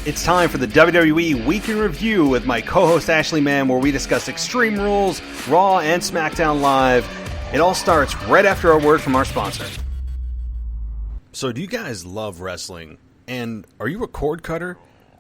It's time for the WWE Week in Review with my co-host Ashley Mann, where we discuss Extreme Rules, Raw, and Smackdown Live. It all starts right after a word from our sponsor. So do you guys love wrestling? And are you a cord cutter?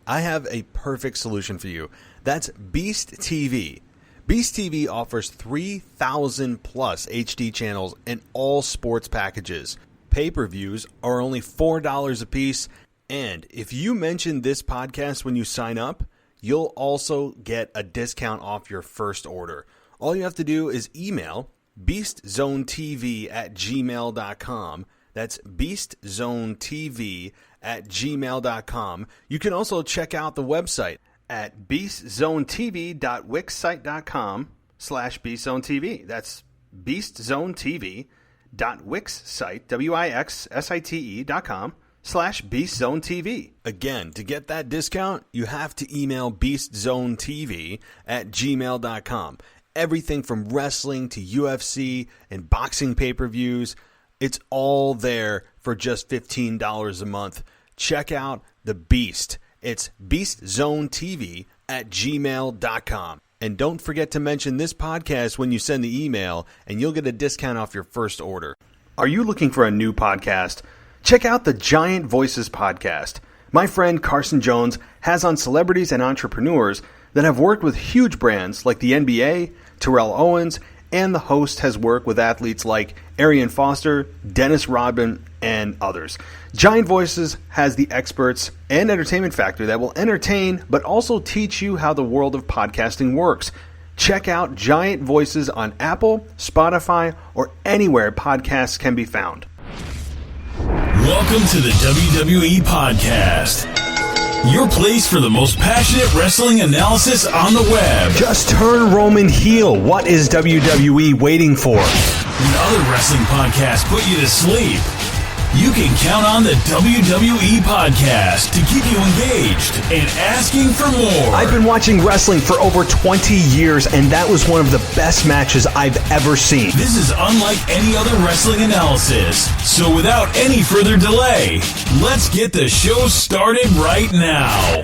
I have a perfect solution for you. That's Beast TV. Beast TV offers 3,000 plus HD channels and all sports packages. Pay-per-views are only $4 a piece. And if you mention this podcast when you sign up, you'll also get a discount off your first order. All you have to do is email beastzonetv@gmail.com. That's beastzonetv@gmail.com. You can also check out the website at beastzonetv.wixsite.com/beastzonetv. That's beastzonetv.wixsite.com/BeastZoneTV. Again, to get that discount, you have to email beastzonetv@gmail.com. Everything from wrestling to UFC and boxing pay-per-views, it's all there for just $15 a month. Check out the Beast. It's beastzonetv@gmail.com. And don't forget to mention this podcast when you send the email, and you'll get a discount off your first order. Are you looking for a new podcast? Check out the Giant Voices podcast. My friend Carson Jones has on celebrities and entrepreneurs that have worked with huge brands like the NBA, Terrell Owens, and the host has worked with athletes like Arian Foster, Dennis Rodman, and others. Giant Voices has the experts and entertainment factor that will entertain but also teach you how the world of podcasting works. Check out Giant Voices on Apple, Spotify, or anywhere podcasts can be found. Welcome to the WWE Podcast, your place for the most passionate wrestling analysis on the web. Just turn Roman heel. What is WWE waiting for? Another wrestling podcast put you to sleep. You can count on the WWE Podcast to keep you engaged and asking for more. I've been watching wrestling for over 20 years, and that was one of the best matches I've ever seen. This is unlike any other wrestling analysis. So without any further delay, let's get the show started right now.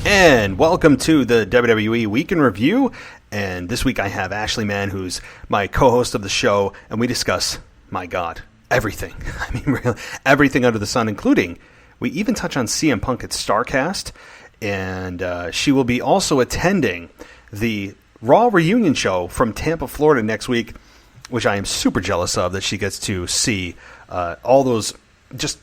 And welcome to the WWE Week in Review. And this week I have Ashley Mann, who's my co-host of the show, and we discuss, my God, everything. I mean, really, everything under the sun, including, we even touch on CM Punk at StarCast, and she will be also attending the Raw reunion show from Tampa, Florida next week, which I am super jealous of, that she gets to see all those just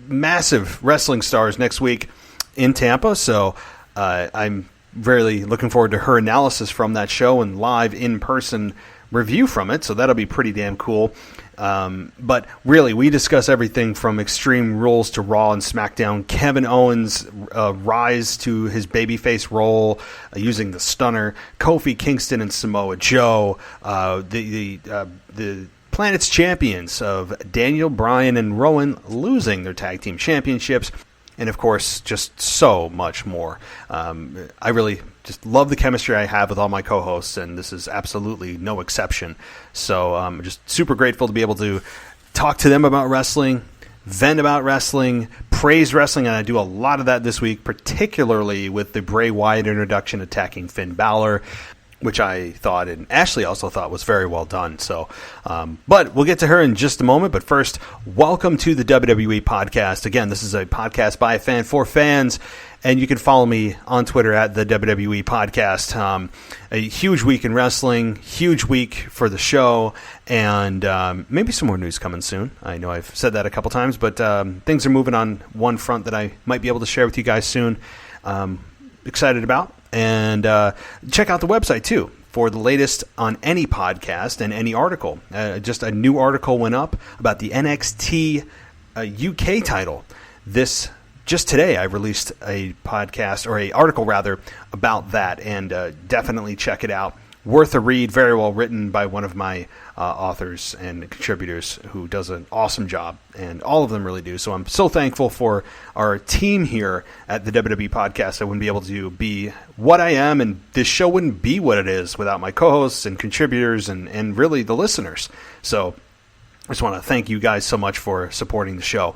massive wrestling stars next week in Tampa. So I'm really looking forward to her analysis from that show and live in-person review from it, so that'll be pretty damn cool. But really, we discuss everything from Extreme Rules to Raw and Smackdown, Kevin Owens' rise to his babyface role using the Stunner, Kofi Kingston and Samoa Joe, the Planet's Champions of Daniel Bryan and Rowan losing their tag team championships, and of course, just so much more. I really just love the chemistry I have with all my co-hosts, and this is absolutely no exception. So I'm just super grateful to be able to talk to them about wrestling, vent about wrestling, praise wrestling, and I do a lot of that this week, particularly with the Bray Wyatt introduction attacking Finn Balor, which I thought, and Ashley also thought, was very well done. So, but we'll get to her in just a moment. But first, welcome to the WWE Podcast. Again, this is a podcast by a fan for fans, and you can follow me on Twitter at the WWE Podcast. A huge week in wrestling, huge week for the show, and maybe some more news coming soon. I know I've said that a couple times, but things are moving on one front that I might be able to share with you guys soon. Excited about. And check out the website, too, for the latest on any podcast and any article. Just a new article went up about the NXT UK title. Just today, I released a podcast, or an article, rather, about that, and definitely check it out. Worth a read, very well written by one of my authors and contributors who does an awesome job, and all of them really do. So I'm so thankful for our team here at the WWE Podcast. I wouldn't be able to be what I am, and this show wouldn't be what it is without my co-hosts and contributors and really the listeners. So I just want to thank you guys so much for supporting the show.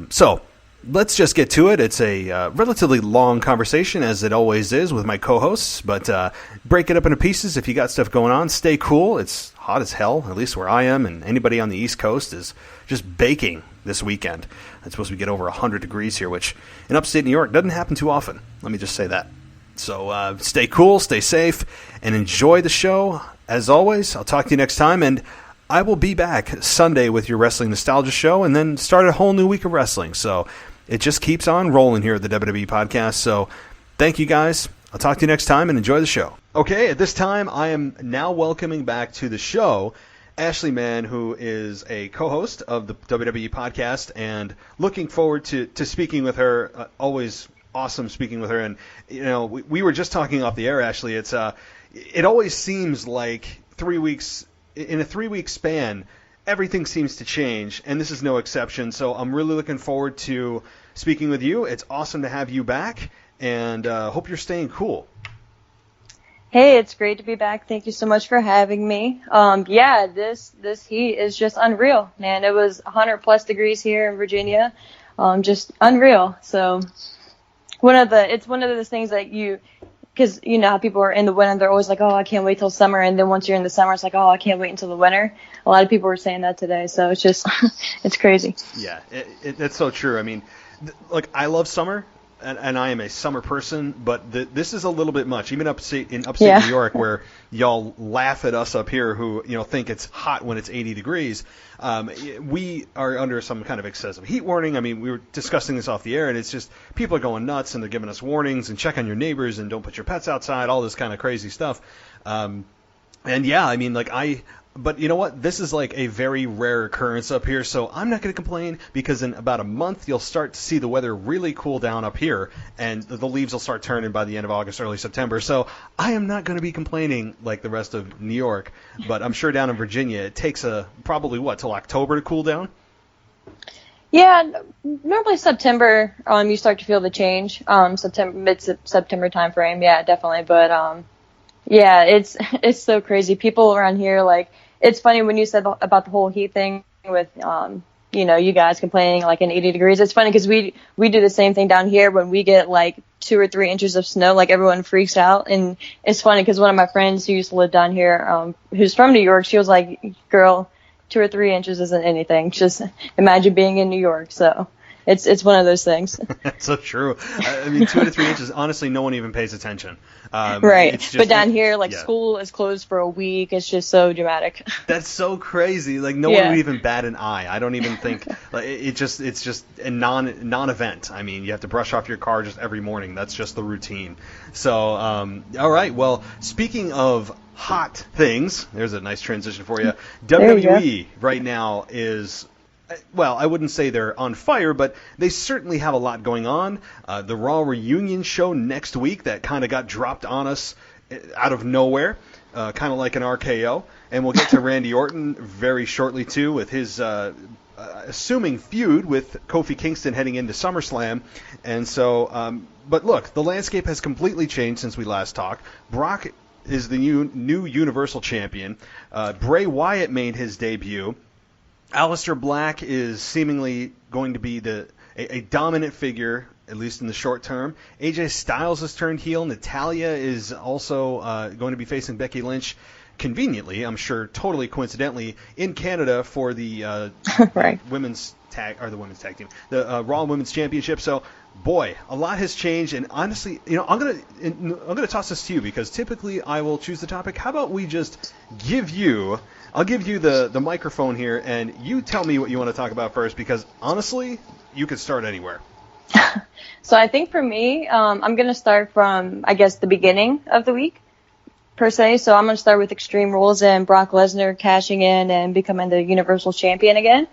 So let's just get to it. It's a relatively long conversation, as it always is with my co-hosts, but break it up into pieces if you got stuff going on. Stay cool. It's hot as hell, at least where I am, and anybody on the East Coast is just baking this weekend. It's supposed to get over 100 degrees here, which in upstate New York doesn't happen too often. Let me just say that. So stay cool, stay safe, and enjoy the show. As always, I'll talk to you next time, and I will be back Sunday with your Wrestling Nostalgia Show, and then start a whole new week of wrestling. So it just keeps on rolling here at the WWE Podcast. So thank you guys. I'll talk to you next time, and enjoy the show. Okay, at this time, I am now welcoming back to the show Ashley Mann, who is a co-host of the WWE Podcast, and looking forward to speaking with her. Always awesome speaking with her. And, you know, we were just talking off the air, Ashley. It always seems like 3 weeks, in a 3-week span, everything seems to change, and this is no exception. So I'm really looking forward to speaking with you. It's awesome to have you back, and hope you're staying cool. Hey, it's great to be back. Thank you so much for having me. Yeah, this heat is just unreal, man. It was 100+ degrees here in Virginia, just unreal. So it's one of those things that because you know how people are in the winter, they're always like, oh, I can't wait till summer, and then once you're in the summer, it's like, oh, I can't wait until the winter. A lot of people were saying that today, so it's just it's crazy. Yeah, it's so true. I mean, I love summer. And I am a summer person, but this is a little bit much. Even upstate New York, where y'all laugh at us up here who think it's hot when it's 80 degrees, we are under some kind of excessive heat warning. I mean, we were discussing this off the air, and it's just people are going nuts, and they're giving us warnings, and check on your neighbors, and don't put your pets outside, all this kind of crazy stuff. And yeah, I mean, but you know what? This is like a very rare occurrence up here, so I'm not going to complain, because in about a month you'll start to see the weather really cool down up here, and the leaves will start turning by the end of August, early September. So I am not going to be complaining like the rest of New York, but I'm sure down in Virginia it takes probably till October to cool down? Yeah, normally September you start to feel the change. Mid-September time frame, yeah, definitely. But yeah, it's so crazy. People around here, it's funny when you said about the whole heat thing with, you guys complaining in 80 degrees. It's funny because we do the same thing down here when we get 2 or 3 inches of snow. Everyone freaks out, and it's funny because one of my friends who used to live down here, who's from New York, she was like, "Girl, 2 or 3 inches isn't anything. Just imagine being in New York." So. It's one of those things. That's so true. I mean, 2 to 3 inches, honestly, no one even pays attention. Right. But down here, school is closed for a week. It's just so dramatic. That's so crazy. No one would even bat an eye. I don't even think it's just a non-event. I mean, you have to brush off your car just every morning. That's just the routine. So, all right. Well, speaking of hot things, there's a nice transition for you. WWE right now is... Well, I wouldn't say they're on fire, but they certainly have a lot going on. The Raw reunion show next week that kind of got dropped on us out of nowhere, kind of like an RKO. And we'll get to Randy Orton very shortly, too, with his assuming feud with Kofi Kingston heading into SummerSlam. And so, but look, the landscape has completely changed since we last talked. Brock is the new Universal Champion. Bray Wyatt made his debut. Aleister Black is seemingly going to be a dominant figure, at least in the short term. AJ Styles has turned heel. Natalya is also going to be facing Becky Lynch, conveniently, I'm sure, totally coincidentally, in Canada for the women's tag team, the Raw Women's Championship. So, boy, a lot has changed. And honestly, I'm gonna toss this to you because typically I will choose the topic. How about we just I'll give you the microphone here, and you tell me what you want to talk about first, because honestly, you could start anywhere. So I think for me, I'm going to start from, I guess, the beginning of the week, per se. So I'm going to start with Extreme Rules and Brock Lesnar cashing in and becoming the Universal Champion again.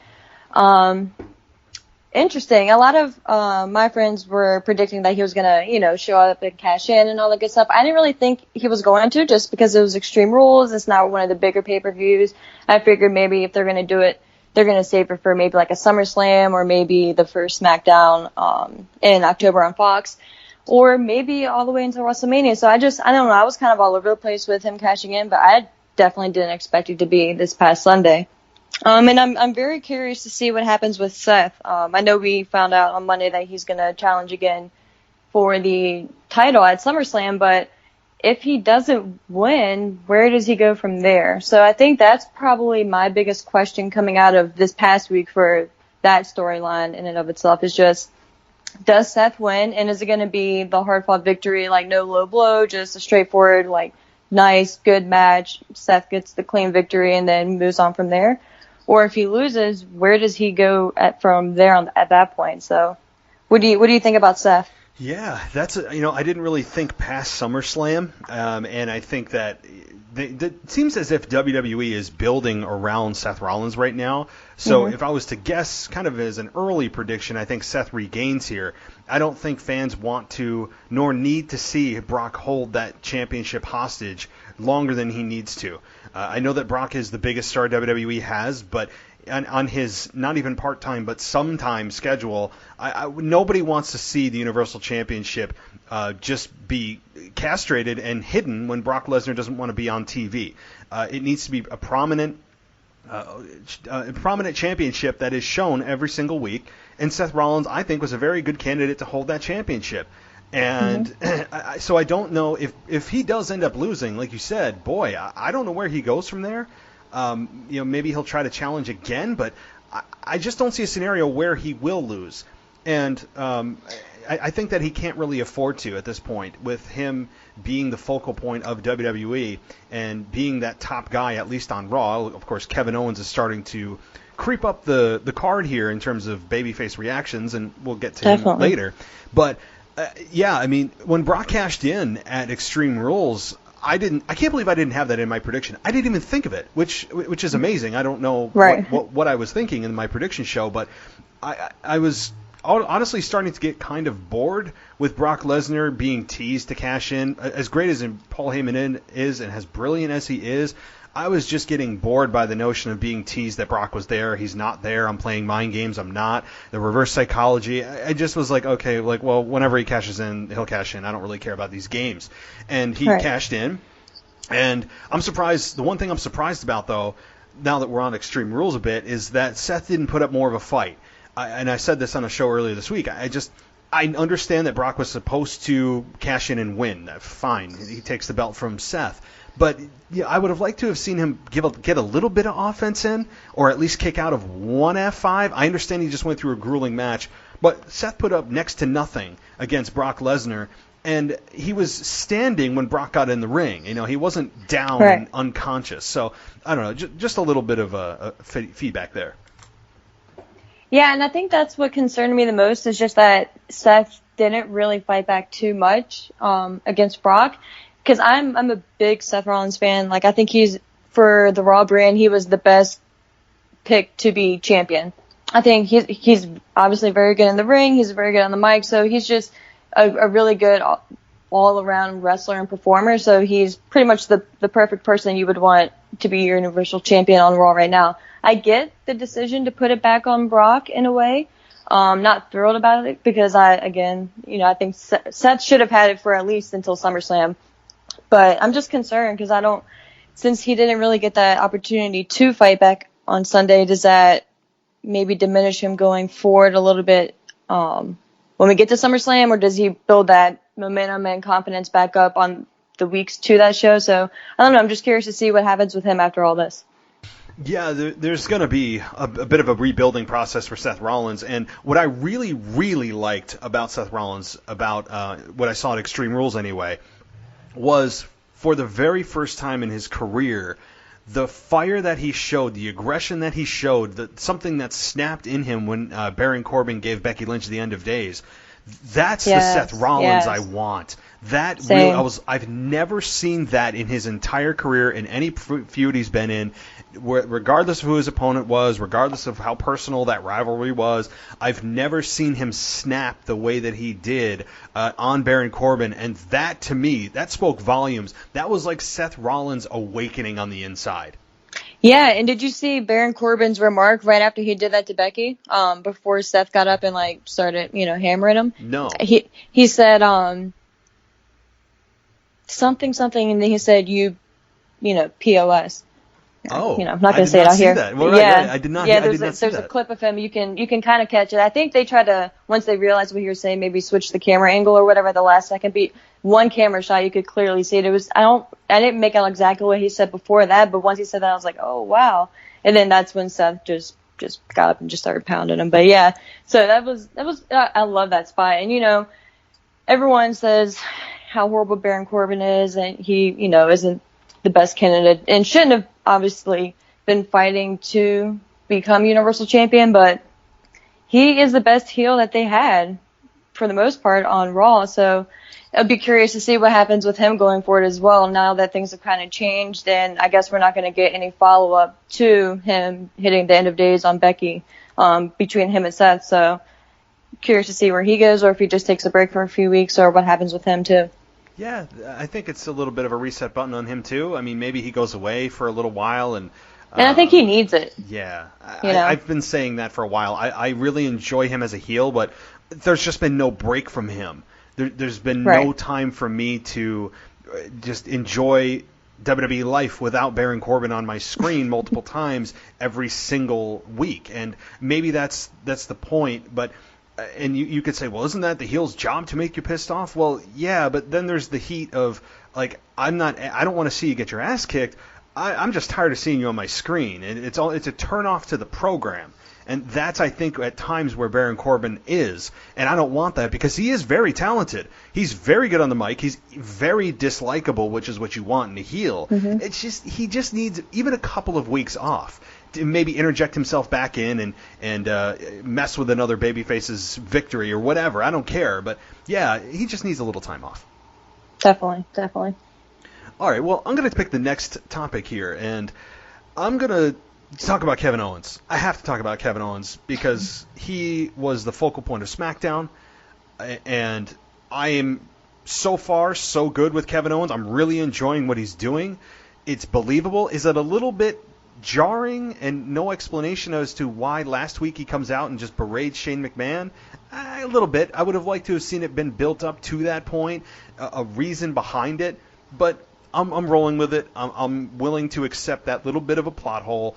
Interesting. A lot of my friends were predicting that he was going to, show up and cash in and all that good stuff. I didn't really think he was going to, just because it was Extreme Rules. It's not one of the bigger pay-per-views. I figured maybe if they're going to do it, they're going to save it for maybe a SummerSlam or maybe the first Smackdown in October on Fox, or maybe all the way until WrestleMania. So I don't know. I was kind of all over the place with him cashing in, but I definitely didn't expect it to be this past Sunday. And I'm very curious to see what happens with Seth. I know we found out on Monday that he's going to challenge again for the title at SummerSlam, but if he doesn't win, where does he go from there? So I think that's probably my biggest question coming out of this past week for that storyline in and of itself is just, does Seth win? And is it going to be the hard-fought victory, like no low blow, just a straightforward, like nice, good match? Seth gets the clean victory and then moves on from there. Or if he loses, where does he go from there at that point? So what do you think about Seth? Yeah, I didn't really think past SummerSlam, and I think that it seems as if WWE is building around Seth Rollins right now. So if I was to guess, kind of as an early prediction, I think Seth regains here. I don't think fans want to nor need to see Brock hold that championship hostage longer than he needs to. I know that Brock is the biggest star WWE has, but on his not even part-time but sometime schedule, nobody wants to see the Universal Championship just be castrated and hidden when Brock Lesnar doesn't want to be on TV. It needs to be a prominent championship that is shown every single week, and Seth Rollins, I think, was a very good candidate to hold that championship. And so I don't know if he does end up losing, like you said, boy, I don't know where he goes from there. Maybe he'll try to challenge again, but I just don't see a scenario where he will lose. And I think that he can't really afford to at this point, with him being the focal point of WWE and being that top guy, at least on Raw. Of course, Kevin Owens is starting to creep up the card here in terms of babyface reactions, and we'll get to him later. But when Brock cashed in at Extreme Rules, I can't believe I didn't have that in my prediction. I didn't even think of it, which is amazing. I don't know what I was thinking in my prediction show, but I was honestly starting to get kind of bored with Brock Lesnar being teased to cash in. As great as Paul Heyman is and as brilliant as he is, I was just getting bored by the notion of being teased that Brock was there. He's not there. I'm playing mind games. I'm not. The reverse psychology. I just was like, okay, well, whenever he cashes in, he'll cash in. I don't really care about these games. And he cashed in. And I'm surprised. The one thing I'm surprised about, though, now that we're on Extreme Rules a bit, is that Seth didn't put up more of a fight. And I said this on a show earlier this week. I understand that Brock was supposed to cash in and win. Fine. He takes the belt from Seth. But I would have liked to have seen him get a little bit of offense in, or at least kick out of one F5. I understand he just went through a grueling match, but Seth put up next to nothing against Brock Lesnar, and he was standing when Brock got in the ring. He wasn't down and unconscious. So, I don't know, just a little bit of a feedback there. Yeah, and I think that's what concerned me the most is just that Seth didn't really fight back too much against Brock. Because I'm a big Seth Rollins fan. I think for the Raw brand, he was the best pick to be champion. I think he's obviously very good in the ring. He's very good on the mic. So he's just a really good all-around wrestler and performer. So he's pretty much the perfect person you would want to be your Universal Champion on Raw right now. I get the decision to put it back on Brock in a way. Not thrilled about it because I think Seth should have had it for at least until SummerSlam. But I'm just concerned because since he didn't really get that opportunity to fight back on Sunday, does that maybe diminish him going forward a little bit when we get to SummerSlam, or does he build that momentum and confidence back up on the weeks to that show? So I don't know. I'm just curious to see what happens with him after all this. Yeah, there's going to be a bit of a rebuilding process for Seth Rollins. And what I really, really liked about Seth Rollins, about what I saw at Extreme Rules anyway, was for the very first time in his career, the fire that he showed, the aggression that he showed, something that snapped in him when Baron Corbin gave Becky Lynch the end of days. That's the Seth Rollins I want. I've never seen that in his entire career in any feud he's been in, regardless of who his opponent was, regardless of how personal that rivalry was. I've never seen him snap the way that he did on Baron Corbin, and that, to me, that spoke volumes. That was like Seth Rollins awakening on the inside. Yeah, and did you see Baron Corbin's remark right after he did that to Becky? Before Seth got up and started, hammering him? No. He said something, and then he said, you POS. Oh, I'm not going to say it out here. That. Well, right. I did not. Yeah, there's a clip of him. You can kind of catch it. I think they tried to, once they realized what he was saying, maybe switch the camera angle or whatever at the last second. But one camera shot, you could clearly see it. I didn't make out exactly what he said before that, but once he said that, I was like, oh wow. And then that's when Seth just got up and just started pounding him. But yeah, so that was I love that spot. And everyone says how horrible Baron Corbin is, and he isn't the best candidate and shouldn't have obviously been fighting to become Universal Champion, but he is the best heel that they had for the most part on Raw. So I'd be curious to see what happens with him going forward as well, now that things have kind of changed, and I guess we're not going to get any follow-up to him hitting the end of days on Becky between him and Seth. So curious to see where he goes, or if he just takes a break for a few weeks, or what happens with him too. Yeah, I think it's a little bit of a reset button on him too. I mean, maybe he goes away for a little while, and I think he needs it. Yeah, I've been saying that for a while. I really enjoy him as a heel, but there's just been no break from him. There's been no time for me to just enjoy WWE life without Baron Corbin on my screen multiple times every single week, and maybe that's the point, but. And you could say, well, isn't that the heel's job to make you pissed off? Well, yeah, but then there's the heat of, like, I don't want to see you get your ass kicked. I'm just tired of seeing you on my screen. And it's a turn off to the program. And that's, I think, at times where Baron Corbin is. And I don't want that because he is very talented. He's very good on the mic. He's very dislikable, which is what you want in a heel. Mm-hmm. He just needs even a couple of weeks off. To maybe interject himself back in and mess with another babyface's victory or whatever. I don't care. But, yeah, he just needs a little time off. Definitely. All right, well, I'm going to pick the next topic here, and I'm going to talk about Kevin Owens. I have to talk about Kevin Owens because he was the focal point of Smackdown, and I am so far so good with Kevin Owens. I'm really enjoying what he's doing. It's believable. Is it a little bit jarring and no explanation as to why last week he comes out and just berates Shane McMahon? A little bit. I would have liked to have seen it been built up to that point, a reason behind it, but I'm rolling with it. I'm willing to accept that little bit of a plot hole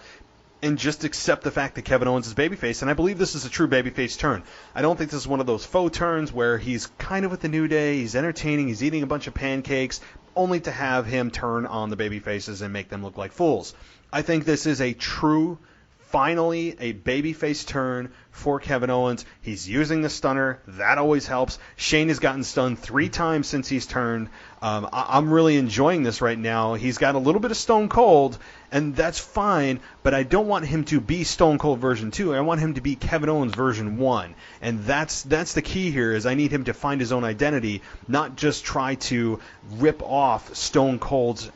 and just accept the fact that Kevin Owens is babyface, and I believe this is a true babyface turn. I don't think this is one of those faux turns where he's kind of with the New Day, he's entertaining, he's eating a bunch of pancakes, only to have him turn on the babyfaces and make them look like fools. I think this is a true, finally, a babyface turn for Kevin Owens. He's using the stunner. That always helps. Shane has gotten stunned 3 times since he's turned. I'm really enjoying this right now. He's got a little bit of Stone Cold, and that's fine, but I don't want him to be Stone Cold version 2. I want him to be Kevin Owens version 1. And that's the key here, is I need him to find his own identity, not just try to rip off Stone Cold's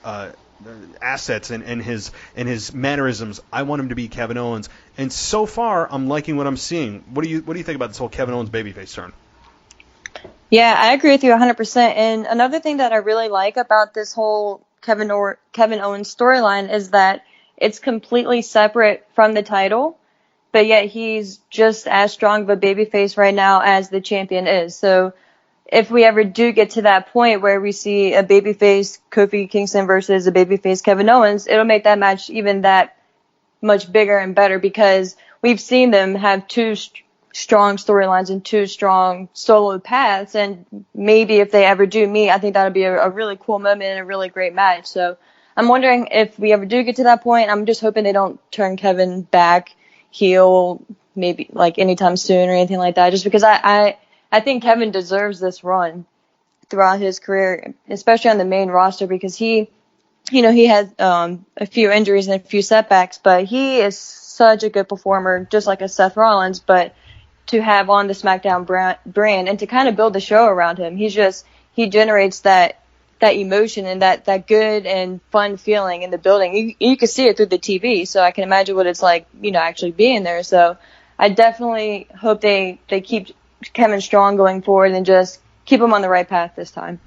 assets and his mannerisms. I want him to be Kevin Owens, and so far I'm liking what I'm seeing. What do you think about this whole Kevin Owens babyface turn? Yeah, I agree with you 100%. And another thing that I really like about this whole Kevin Owens storyline is that it's completely separate from the title, but yet he's just as strong of a babyface right now as the champion is. So if we ever do get to that point where we see a babyface Kofi Kingston versus a babyface Kevin Owens, it'll make that match even that much bigger and better, because we've seen them have 2 strong storylines and 2 strong solo paths, and maybe if they ever do meet, I think that'll be a really cool moment and a really great match. So I'm wondering if we ever do get to that point. I'm just hoping they don't turn Kevin back heel maybe like anytime soon or anything like that, just because I think Kevin deserves this run throughout his career, especially on the main roster, because he had a few injuries and a few setbacks, but he is such a good performer, just like a Seth Rollins, but to have on the Smackdown brand and to kind of build the show around him. He generates that emotion and that good and fun feeling in the building. You can see it through the TV, so I can imagine what it's like, actually being there. So I definitely hope they keep Kevin strong going forward and just keep him on the right path this time.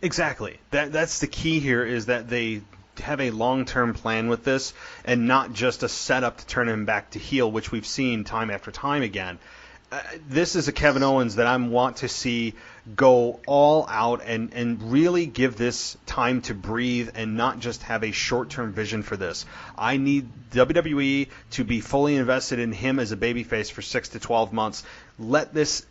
Exactly. That's the key here, is that they have a long-term plan with this and not just a setup to turn him back to heel, which we've seen time after time again. this is a Kevin Owens that I want to see go all out and really give this time to breathe and not just have a short-term vision for this. I need WWE to be fully invested in him as a babyface for 6 to 12 months. Let this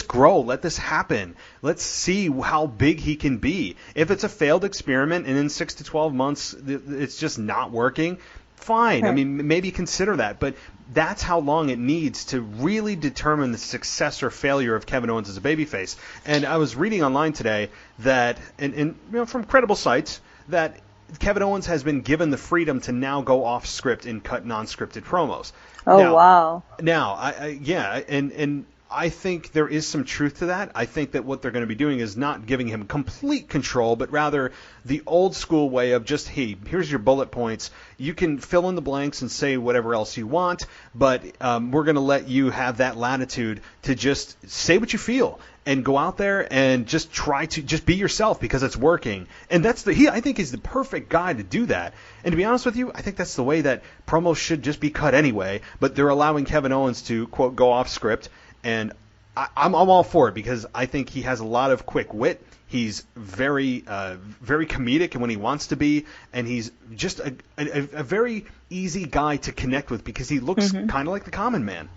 grow. Let this happen. Let's see how big he can be. If it's a failed experiment and in 6 to 12 months it's just not working, fine. I mean, maybe consider that. But that's how long it needs to really determine the success or failure of Kevin Owens as a babyface. And I was reading online today that, and from credible sites, that Kevin Owens has been given the freedom to now go off script and cut non-scripted promos. Oh, wow. Now, and I think there is some truth to that. I think that what they're going to be doing is not giving him complete control, but rather the old school way of just, hey, here's your bullet points. You can fill in the blanks and say whatever else you want, but we're going to let you have that latitude to just say what you feel and go out there and just try to just be yourself because it's working. And I think he's the perfect guy to do that. And to be honest with you, I think that's the way that promos should just be cut anyway, but they're allowing Kevin Owens to, quote, go off script. And I'm all for it because I think he has a lot of quick wit. He's very comedic when he wants to be, and he's just a very easy guy to connect with because he looks kind of like the common man.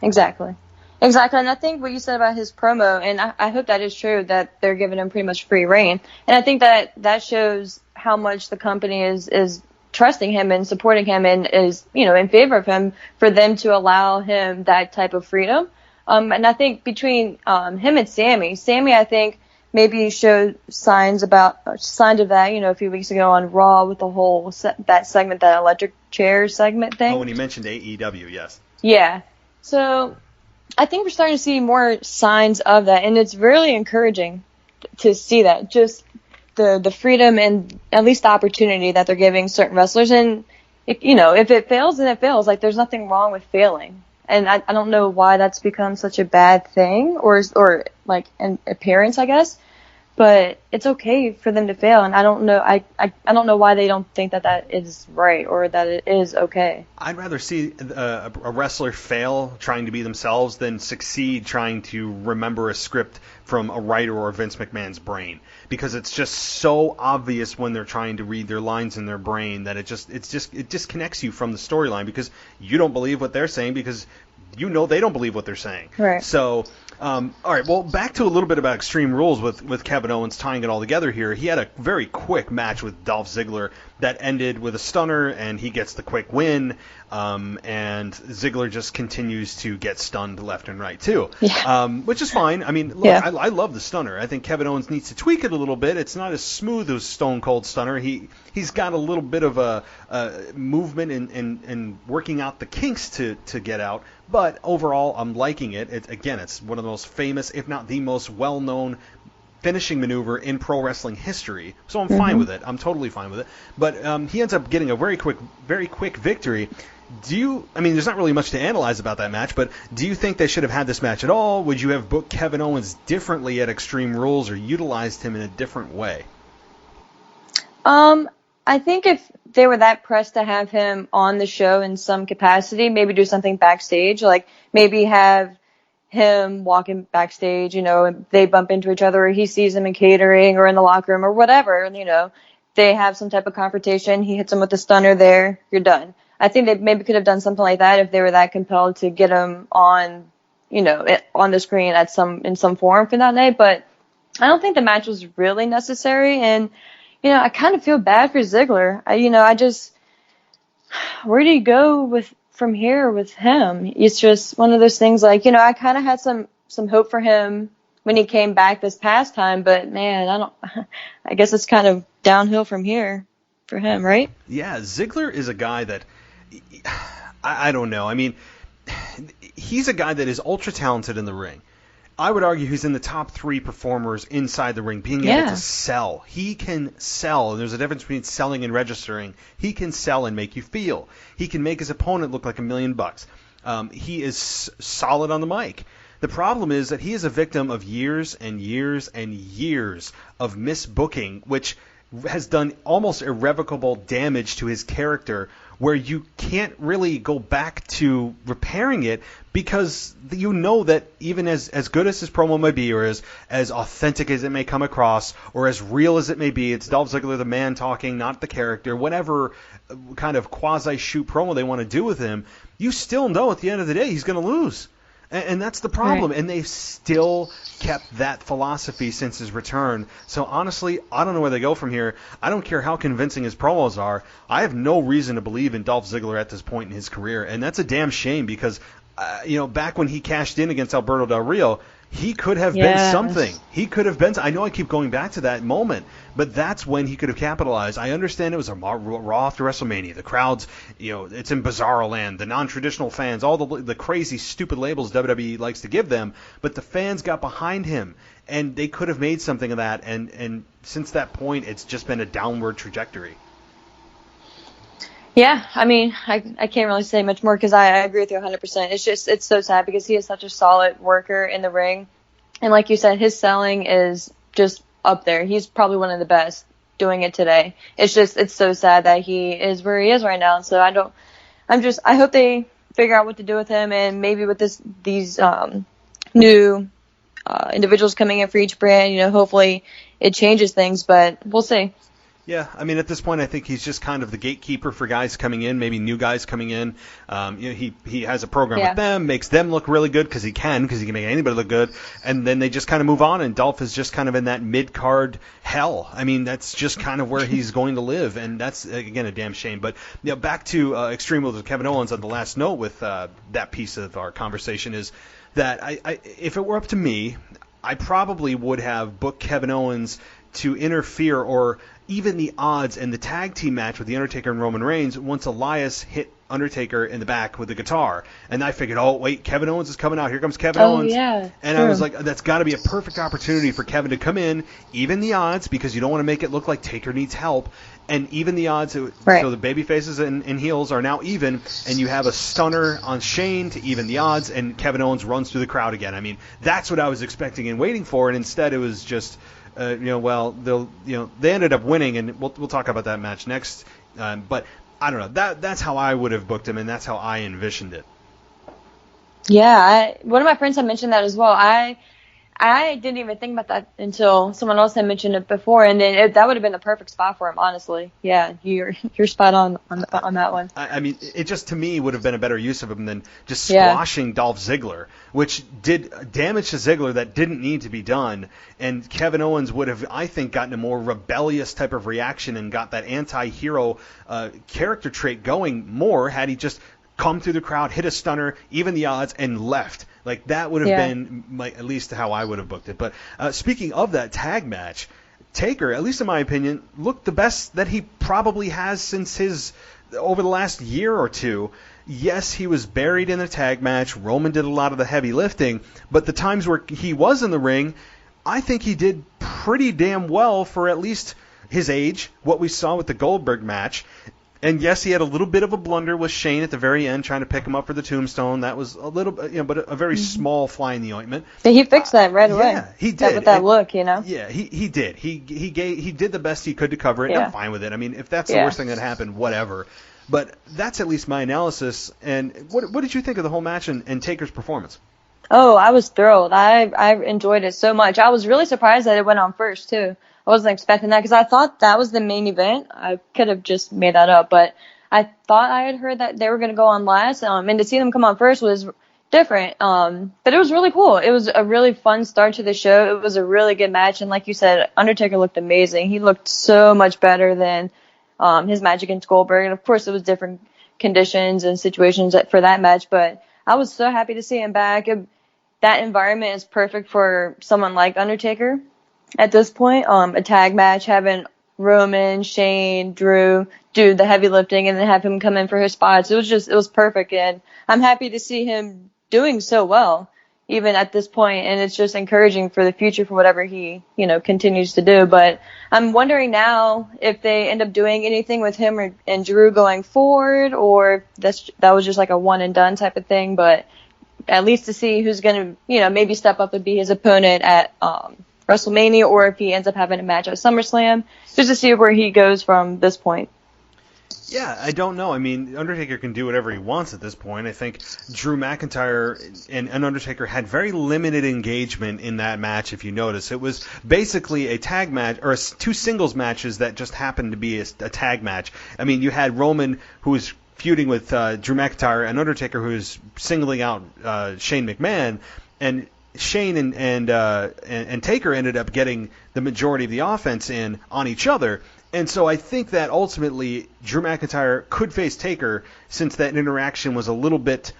Exactly. And I think what you said about his promo, and I hope that is true, that they're giving him pretty much free reign. And I think that shows how much the company is trusting him and supporting him and is, in favor of him for them to allow him that type of freedom. And I think between him and Sammy, I think maybe showed signs of that, a few weeks ago on Raw with the whole that segment, that electric chair segment thing. Oh, when he mentioned AEW, yes. Yeah. So I think we're starting to see more signs of that, and it's really encouraging to see that. Just the freedom and at least the opportunity that they're giving certain wrestlers. And if it fails, then it fails. Like, there's nothing wrong with failing. And I don't know why that's become such a bad thing or like an appearance, I guess. But it's okay for them to fail, and I don't know. I don't know why they don't think that is right or that it is okay. I'd rather see a wrestler fail trying to be themselves than succeed trying to remember a script from a writer or Vince McMahon's brain, because it's just so obvious when they're trying to read their lines in their brain that it disconnects you from the storyline because you don't believe what they're saying because they don't believe what they're saying. Right. So, all right, well, back to a little bit about Extreme Rules with Kevin Owens tying it all together here. He had a very quick match with Dolph Ziggler that ended with a stunner, and he gets the quick win, and Ziggler just continues to get stunned left and right, too, which is fine. I mean, look, I love the stunner. I think Kevin Owens needs to tweak it a little bit. It's not as smooth as Stone Cold Stunner. He's got a little bit of a movement and working out the kinks to get out. But overall, I'm liking it. It's one of the most famous, if not the most well-known finishing maneuver in pro wrestling history. So I'm fine with it. I'm totally fine with it. But he ends up getting a very quick victory. There's not really much to analyze about that match, but do you think they should have had this match at all? Would you have booked Kevin Owens differently at Extreme Rules or utilized him in a different way? I think if they were that pressed to have him on the show in some capacity, maybe do something backstage, like maybe have him walking backstage, and they bump into each other, or he sees him in catering or in the locker room or whatever, and, they have some type of confrontation, he hits him with the stunner there, you're done. I think they maybe could have done something like that if they were that compelled to get him on, on the screen in some form for that night, but I don't think the match was really necessary, and I kind of feel bad for Ziggler. Where do you go from here with him? It's just one of those things like, I kind of had some hope for him when he came back this past time, but man, I guess it's kind of downhill from here for him, right? Yeah, Ziggler is a guy that, I don't know. I mean, he's a guy that is ultra talented in the ring. I would argue he's in the top 3 performers inside the ring, being able to sell. He can sell, and there's a difference between selling and registering. He can sell and make you feel. He can make his opponent look like $1 million. He is solid on the mic. The problem is that he is a victim of years and years and years of misbooking, which has done almost irrevocable damage to his character, where you can't really go back to repairing it, because you know that even as good as his promo may be, or as authentic as it may come across, or as real as it may be, it's Dolph Ziggler, the man talking, not the character, whatever kind of quasi-shoot promo they want to do with him, you still know at the end of the day he's going to lose. And that's the problem. Right. And they've still kept that philosophy since his return. So honestly, I don't know where they go from here. I don't care how convincing his promos are. I have no reason to believe in Dolph Ziggler at this point in his career. And that's a damn shame, because, back when he cashed in against Alberto Del Rio, he could have been something. He could have been. I know I keep going back to that moment, but that's when he could have capitalized. I understand it was a Raw after WrestleMania. The crowds, it's in Bizarro Land. The non-traditional fans, all the crazy, stupid labels WWE likes to give them, but the fans got behind him, and they could have made something of that. And since that point, it's just been a downward trajectory. Yeah, I mean, I can't really say much more, because I agree with you 100%. It's so sad, because he is such a solid worker in the ring. And like you said, his selling is just up there. He's probably one of the best doing it today. It's so sad that he is where he is right now. And so I hope they figure out what to do with him, and maybe with these new individuals coming in for each brand, hopefully it changes things, but we'll see. Yeah, I mean, at this point, I think he's just kind of the gatekeeper for guys coming in, maybe new guys coming in. He has a program with them, makes them look really good, because he can make anybody look good, and then they just kind of move on, and Dolph is just kind of in that mid-card hell. I mean, that's just kind of where he's going to live, and that's, again, a damn shame. But back to Extreme Rules with Kevin Owens on the last note with that piece of our conversation is that if it were up to me, I probably would have booked Kevin Owens to interfere or even the odds in the tag team match with The Undertaker and Roman Reigns once Elias hit Undertaker in the back with the guitar. And I figured, oh, wait, Kevin Owens is coming out. Here comes Kevin Owens. Yeah, and I was like, that's got to be a perfect opportunity for Kevin to come in, even the odds, because you don't want to make it look like Taker needs help. And even the odds, so the baby faces and heels are now even, and you have a stunner on Shane to even the odds, and Kevin Owens runs through the crowd again. I mean, that's what I was expecting and waiting for, and instead it was just... they ended up winning, and we'll talk about that match next. But I don't know. That's how I would have booked him, and that's how I envisioned it. Yeah, one of my friends had mentioned that as well. I didn't even think about that until someone else had mentioned it before, and then that would have been the perfect spot for him, honestly. Yeah, you're spot on that one. I mean, it just, to me, would have been a better use of him than just squashing Dolph Ziggler, which did damage to Ziggler that didn't need to be done, and Kevin Owens would have, I think, gotten a more rebellious type of reaction and got that anti-hero character trait going more had he just come through the crowd, hit a stunner, even the odds, and left. Like, that would have been at least how I would have booked it. But speaking of that tag match, Taker, at least in my opinion, looked the best that he probably has since over the last year or two. Yes, he was buried in the tag match. Roman did a lot of the heavy lifting. But the times where he was in the ring, I think he did pretty damn well for at least his age, what we saw with the Goldberg match. And yes, he had a little bit of a blunder with Shane at the very end, trying to pick him up for the tombstone. That was a little, but a very small fly in the ointment. But he fixed that right away. Yeah, he did. With that look, Yeah, he did. He did the best he could to cover it. And I'm fine with it. I mean, if that's the worst thing that happened, whatever. But that's at least my analysis. And what did you think of the whole match and Taker's performance? Oh, I was thrilled. I enjoyed it so much. I was really surprised that it went on first too. I wasn't expecting that, because I thought that was the main event. I could have just made that up, but I thought I had heard that they were going to go on last, and to see them come on first was different. But it was really cool. It was a really fun start to the show. It was a really good match, and like you said, Undertaker looked amazing. He looked so much better than his match against Goldberg, and of course it was different conditions and situations for that match, but I was so happy to see him back. That environment is perfect for someone like Undertaker. At this point, a tag match, having Roman, Shane, Drew do the heavy lifting and then have him come in for his spots. It was perfect, and I'm happy to see him doing so well, even at this point, and it's just encouraging for the future for whatever he, continues to do. But I'm wondering now if they end up doing anything with him and Drew going forward, or that was just like a one and done type of thing, but at least to see who's going to, maybe step up and be his opponent at, WrestleMania, or if he ends up having a match at SummerSlam, just to see where he goes from this point. Yeah, I don't know. I mean, Undertaker can do whatever he wants at this point. I think Drew McIntyre and Undertaker had very limited engagement in that match, if you notice. It was basically a tag match, or two singles matches that just happened to be a tag match. I mean, you had Roman, who was feuding with Drew McIntyre, and Undertaker, who was singling out Shane McMahon, and Shane and Taker ended up getting the majority of the offense in on each other. And so I think that ultimately Drew McIntyre could face Taker, since that interaction was a little bit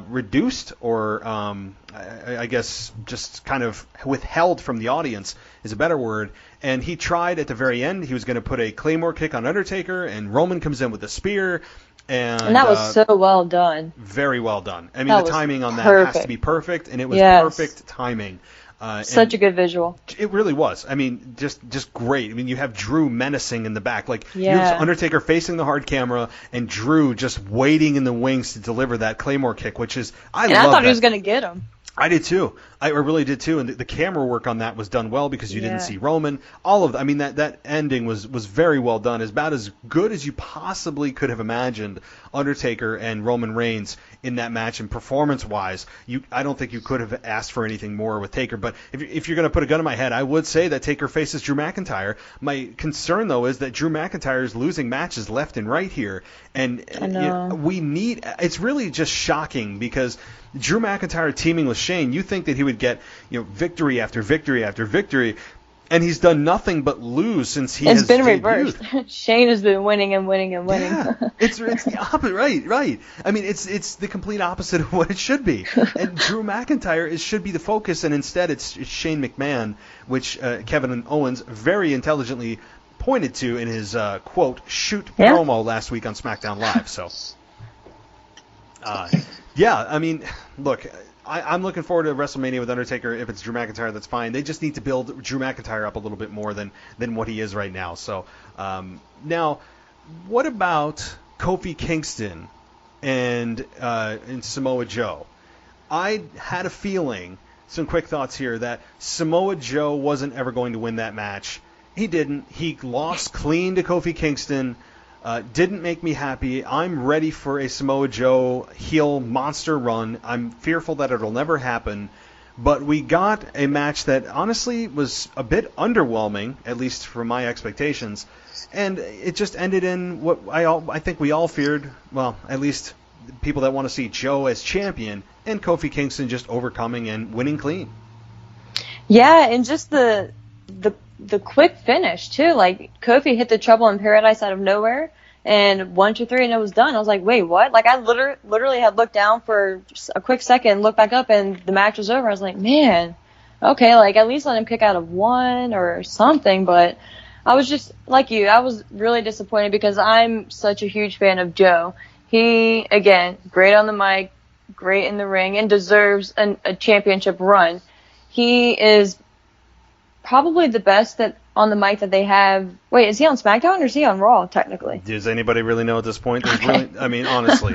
reduced, or I guess just kind of withheld from the audience is a better word. And he tried at the very end. He was going to put a Claymore kick on Undertaker, and Roman comes in with a spear. And that was so well done. Very well done. I mean, the timing on that has to be perfect, and it was perfect timing. Such a good visual. It really was. I mean, just great. I mean, you have Drew menacing in the back. You have Undertaker facing the hard camera, and Drew just waiting in the wings to deliver that Claymore kick, which is, I thought he was going to get him. I did too. I really did too. And the camera work on that was done well, because you didn't see Roman. All of I mean, that ending was very well done. About as good as you possibly could have imagined Undertaker and Roman Reigns in that match. And performance-wise, I don't think you could have asked for anything more with Taker. But if you're going to put a gun in my head, I would say that Taker faces Drew McIntyre. My concern, though, is that Drew McIntyre is losing matches left and right here. And it's really just shocking, because Drew McIntyre teaming with Shane, you think that he would get victory after victory after victory, and he's done nothing but lose since he has been debuted. Reversed. Shane has been winning and winning and winning. Yeah, it's the opposite, right. I mean, it's the complete opposite of what it should be. And Drew McIntyre should be the focus, and instead it's Shane McMahon, which Kevin Owens very intelligently pointed to in his quote shoot promo last week on Smackdown Live. So. I mean, look, I'm looking forward to WrestleMania with Undertaker. If it's Drew McIntyre, that's fine. They just need to build Drew McIntyre up a little bit more than what he is right now. So, now, what about Kofi Kingston and Samoa Joe? I had a feeling, some quick thoughts here, that Samoa Joe wasn't ever going to win that match. He didn't. He lost clean to Kofi Kingston. Didn't make me happy. I'm ready for a Samoa Joe heel monster run. I'm fearful that it'll never happen. But we got a match that honestly was a bit underwhelming, at least from my expectations. And it just ended in what I think we all feared. Well, at least people that want to see Joe as champion, and Kofi Kingston just overcoming and winning clean. Yeah, and just the quick finish too. Like, Kofi hit the Trouble in Paradise out of nowhere, and 1, 2, 3, and it was done. I was like, wait, what? Like, I literally had looked down for just a quick second, looked back up, and the match was over. I was like, man, okay, like, at least let him kick out of 1 or something. But I was just like you. I was really disappointed, because I'm such a huge fan of Joe. He, again, great on the mic, great in the ring, and deserves a championship run. He is probably the best on the mic that they have. Wait, is he on SmackDown or is he on Raw, technically? Does anybody really know at this point? I mean, honestly.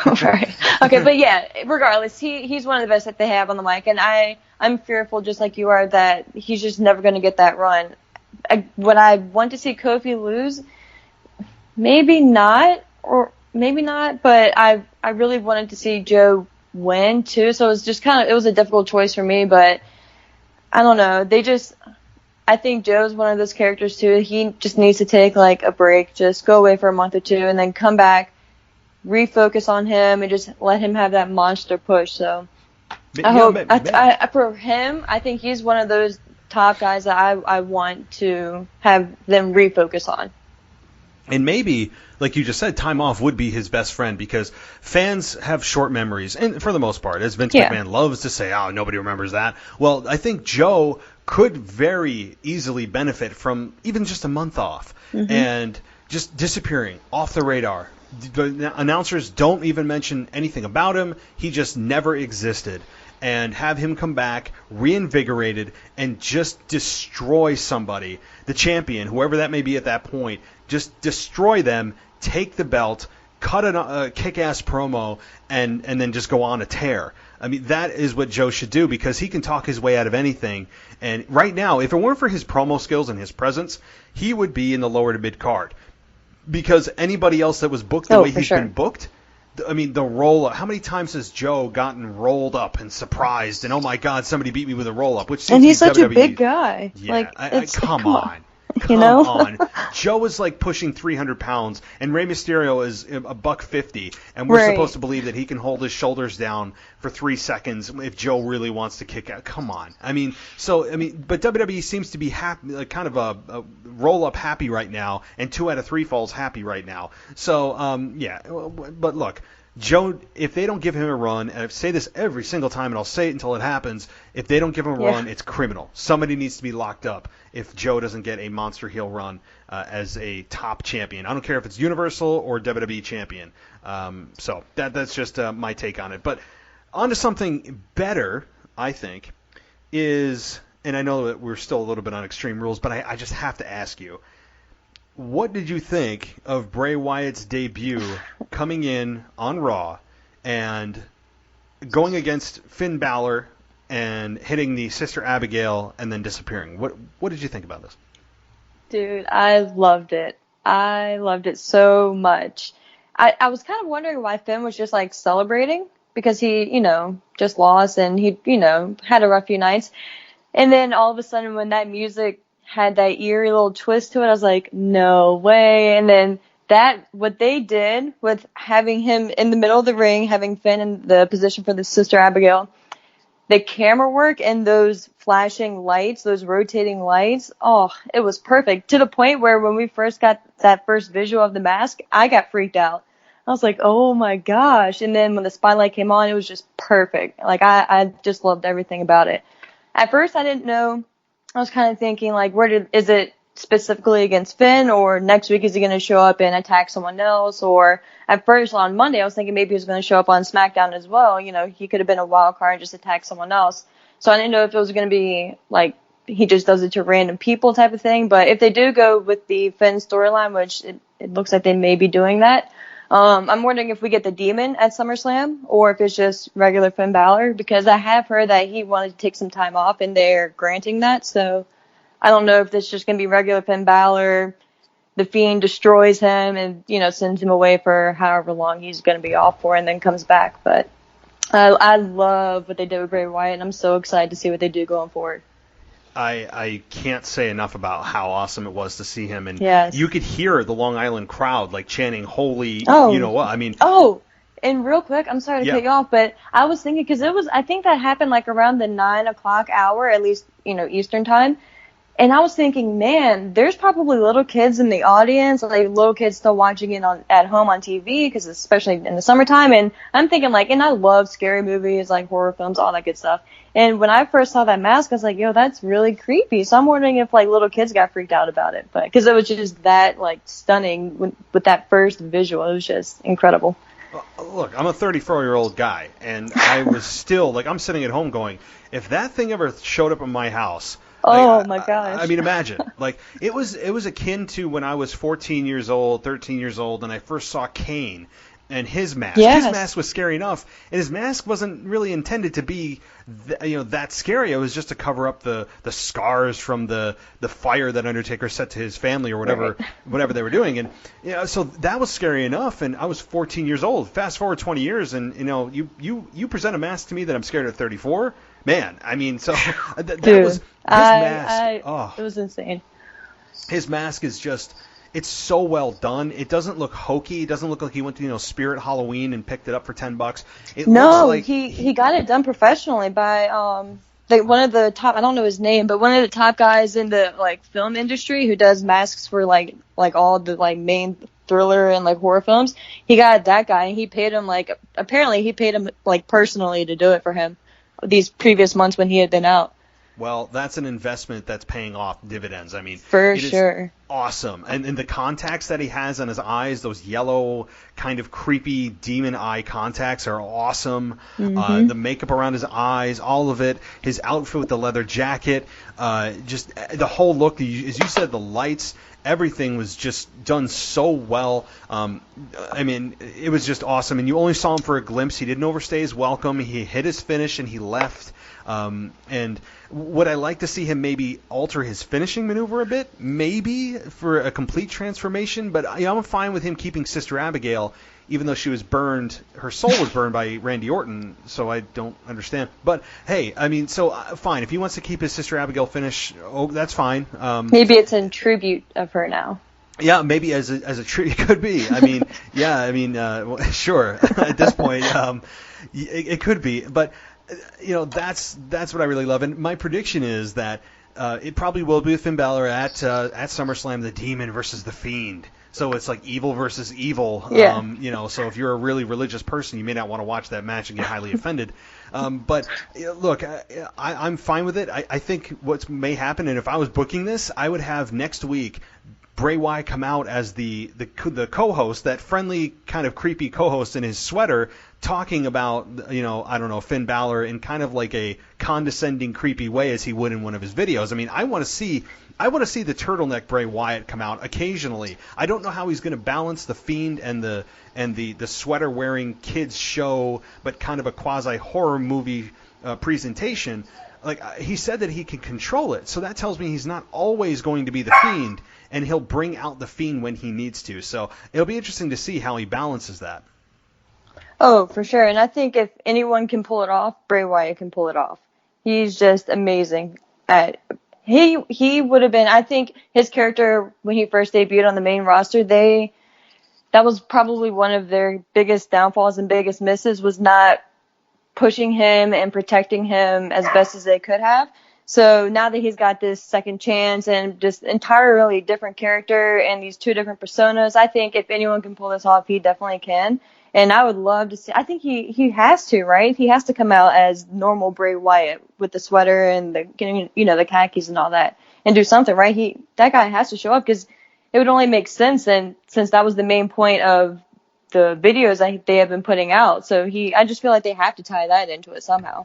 Right. Okay, but yeah, regardless, he's one of the best that they have on the mic, and I'm fearful, just like you are, that he's just never going to get that run. Would I want to see Kofi lose? Maybe not, but I really wanted to see Joe win, too, so it was just it was a difficult choice for me, but I don't know. I think Joe's one of those characters too. He just needs to take like a break, just go away for a month or two, and then come back, refocus on him, and just let him have that monster push. So for him, I think he's one of those top guys that I want to have them refocus on. And maybe, like you just said, time off would be his best friend, because fans have short memories, and for the most part, as Vince McMahon loves to say, oh, nobody remembers that. Well, I think Joe could very easily benefit from even just a month off, and just disappearing off the radar. The announcers don't even mention anything about him. He just never existed. And have him come back reinvigorated and just destroy somebody, the champion, whoever that may be at that point. Just destroy them, take the belt, cut a kick-ass promo, and then just go on a tear. I mean, that is what Joe should do, because he can talk his way out of anything. And right now, if it weren't for his promo skills and his presence, he would be in the lower to mid card. because anybody else that was booked the way he's sure. been booked, I mean, the roll-up. How many times has Joe gotten rolled up and surprised and, oh, my God, somebody beat me with a roll-up? Which seems and he's to be such WWE. a big guy. Yeah, like, come on. You know? Come on. Joe is like pushing 300 pounds, and Rey Mysterio is $150, and we're supposed to believe that he can hold his shoulders down for 3 seconds if Joe really wants to kick out. Come on. But WWE seems to be happy, like kind of a roll-up happy right now, and 2 out of 3 falls happy right now. So, yeah. But look, Joe, if they don't give him a run, and I say this every single time, and I'll say it until it happens, if they don't give him a run, it's criminal. Somebody needs to be locked up if Joe doesn't get a monster heel run as a top champion. I don't care if it's Universal or WWE champion. So that's just my take on it. But on to something better, I think, is, and I know that we're still a little bit on Extreme Rules, but I just have to ask you, what did you think of Bray Wyatt's debut coming in on Raw and going against Finn Balor and hitting the Sister Abigail and then disappearing? What did you think about this? Dude, I loved it. I loved it so much. I was kind of wondering why Finn was just like celebrating, because he, just lost and he, had a rough few nights. And then all of a sudden when that music had that eerie little twist to it, I was like, no way. And then what they did with having him in the middle of the ring, having Finn in the position for the Sister Abigail, the camera work and those flashing lights, those rotating lights, oh, it was perfect. To the point where when we first got that first visual of the mask, I got freaked out. I was like, oh my gosh. And then when the spotlight came on, it was just perfect. Like, I just loved everything about it. At first, I didn't know. I was kind of thinking, like, is it specifically against Finn, or next week is he going to show up and attack someone else? Or at first on Monday, I was thinking maybe he was going to show up on Smackdown as well. He could have been a wild card and just attack someone else. So I didn't know if it was going to be like he just does it to random people type of thing. But if they do go with the Finn storyline, which it looks like they may be doing that, I'm wondering if we get the Demon at SummerSlam or if it's just regular Finn Balor, because I have heard that he wanted to take some time off and they're granting that. So I don't know if it's just going to be regular Finn Balor, the Fiend destroys him and, sends him away for however long he's going to be off for and then comes back. But I love what they did with Bray Wyatt, and I'm so excited to see what they do going forward. I can't say enough about how awesome it was to see him, and yes. You could hear the Long Island crowd like chanting "Holy!" Oh. You know what? I mean, and real quick, I'm sorry to cut you off, but I was thinking, because I think that happened like around the 9 o'clock hour, at least Eastern time, and I was thinking, man, there's probably little kids in the audience, like little kids still watching it at home on TV, because especially in the summertime, and I'm thinking like, and I love scary movies, like horror films, all that good stuff. And when I first saw that mask, I was like, yo, that's really creepy. So I'm wondering if like little kids got freaked out about it, but because it was just that like stunning with that first visual, it was just incredible. Look, I'm a 34-year-old guy, and I was still like, I'm sitting at home going, if that thing ever showed up in my house. My gosh. I mean, imagine. Like, it was akin to when I was 13 years old, and I first saw Kane and his mask. Yes. His mask was scary enough, and his mask wasn't really intended to be that scary. It was just to cover up the scars from the fire that Undertaker set to his family or whatever they were doing. And so that was scary enough, and I was 14 years old. Fast forward 20 years, and you present a mask to me that I'm scared at 34. Man, I mean, so that Dude, was his mask. It was insane. His mask is just, it's so well done. It doesn't look hokey. It doesn't look like he went to Spirit Halloween and picked it up for $10. It looks like he got it done professionally by one of the top, I don't know his name, but one of the top guys in the like film industry who does masks for like all the like main thriller and like horror films. He got that guy, and he paid him apparently he paid him like personally to do it for him these previous months when he had been out. Well, that's an investment that's paying off dividends. I mean, for sure. Awesome. And the contacts that he has on his eyes, those yellow kind of creepy demon eye contacts are awesome. Mm-hmm. The makeup around his eyes, all of it, his outfit with the leather jacket, just the whole look, as you said, the lights, everything was just done so well. I mean, it was just awesome. And you only saw him for a glimpse. He didn't overstay his welcome. He hit his finish and he left. And would I like to see him maybe alter his finishing maneuver a bit? Maybe. ready for a complete transformation, but I'm fine with him keeping Sister Abigail, even though she was burned, her soul was burned by Randy Orton, so I don't understand. But hey, I mean, so fine. If he wants to keep his Sister Abigail finish, that's fine. Maybe it's in tribute of her now. Yeah, maybe as a tribute, it could be. I mean, yeah, I mean, well, sure. At this point, it could be. But that's what I really love. And my prediction is that it probably will be with Finn Balor at SummerSlam, the Demon versus the Fiend. So it's like evil versus evil. Yeah. So if you're a really religious person, you may not want to watch that match and get highly offended. But look, I'm fine with it. I think what may happen, and if I was booking this, I would have next week Bray Wyatt come out as the co-host, that friendly kind of creepy co-host in his sweater, talking about, I don't know, Finn Balor in kind of like a condescending, creepy way as he would in one of his videos. I mean, I want to see the turtleneck Bray Wyatt come out occasionally. I don't know how he's going to balance the Fiend and the sweater wearing kids show, but kind of a quasi horror movie presentation. Like, he said that he can control it, so that tells me he's not always going to be the Fiend, and he'll bring out the Fiend when he needs to. So it'll be interesting to see how he balances that. Oh, for sure. And I think if anyone can pull it off, Bray Wyatt can pull it off. He's just amazing he would have been, I think his character when he first debuted on the main roster, that was probably one of their biggest downfalls and biggest misses, was not pushing him and protecting him as best as they could have. So now that he's got this second chance and just entirely different character and these two different personas, I think if anyone can pull this off, he definitely can. And I would love to see, I think he has to, right? He has to come out as normal Bray Wyatt with the sweater and the khakis and all that and do something, right? That guy has to show up, because it would only make sense, and since that was the main point of the videos they have been putting out. So I just feel like they have to tie that into it somehow.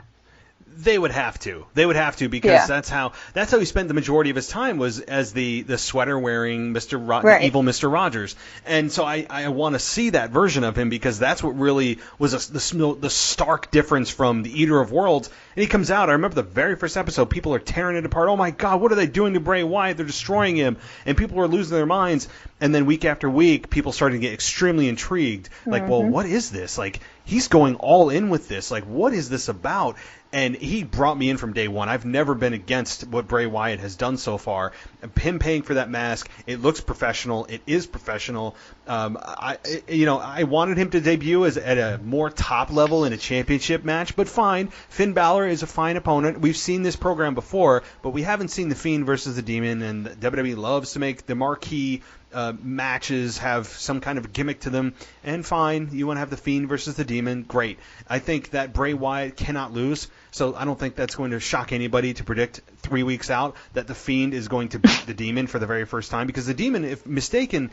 They would have to. Because that's how he spent the majority of his time, was as the sweater wearing evil Mr. Rogers. And so I want to see that version of him, because that's what really was the stark difference from the Eater of Worlds. And he comes out. I remember the very first episode, people are tearing it apart. Oh my God, what are they doing to Bray Wyatt? They're destroying him. And people were losing their minds. And then week after week, people started to get extremely intrigued. Like, well, what is this? Like, he's going all in with this. Like, what is this about? And he brought me in from day one. I've never been against what Bray Wyatt has done so far. Him paying for that mask, it looks professional. It is professional. I wanted him to debut at a more top level in a championship match, but fine. Finn Balor is a fine opponent. We've seen this program before, but we haven't seen the Fiend versus the Demon, and WWE loves to make the marquee matches have some kind of gimmick to them. And fine, you want to have the Fiend versus the Demon, great. I think that Bray Wyatt cannot lose, so I don't think that's going to shock anybody to predict 3 weeks out that the Fiend is going to beat the Demon for the very first time, because the Demon, if mistaken,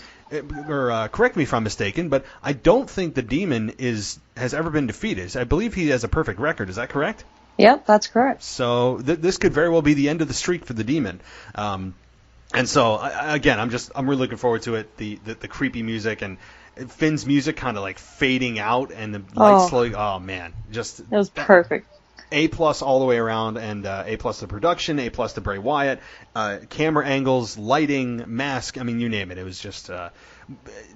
or correct me if I'm mistaken, but I don't think the Demon has ever been defeated. I believe he has a perfect record. Is that correct? Yep, that's correct. So this could very well be the end of the streak for the Demon. And so, again, I'm really looking forward to it. The creepy music and Finn's music kind of like fading out, and the lights slowly. Oh man, it was perfect. A+ all the way around, and A+ to production, A+ to Bray Wyatt, camera angles, lighting, mask. I mean, you name it. It was just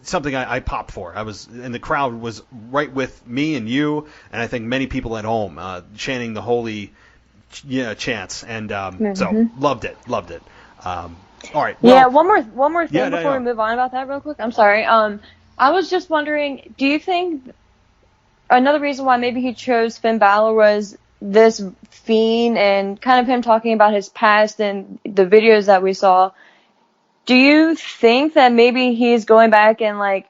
something I popped for. And the crowd was right with me and you, and I think many people at home chanting the holy chants, and so loved it. All right. Well, yeah, one more thing before we move on about that real quick. I'm sorry. I was just wondering, do you think another reason why maybe he chose Finn Balor was this Fiend and kind of him talking about his past and the videos that we saw? Do you think that maybe he's going back and like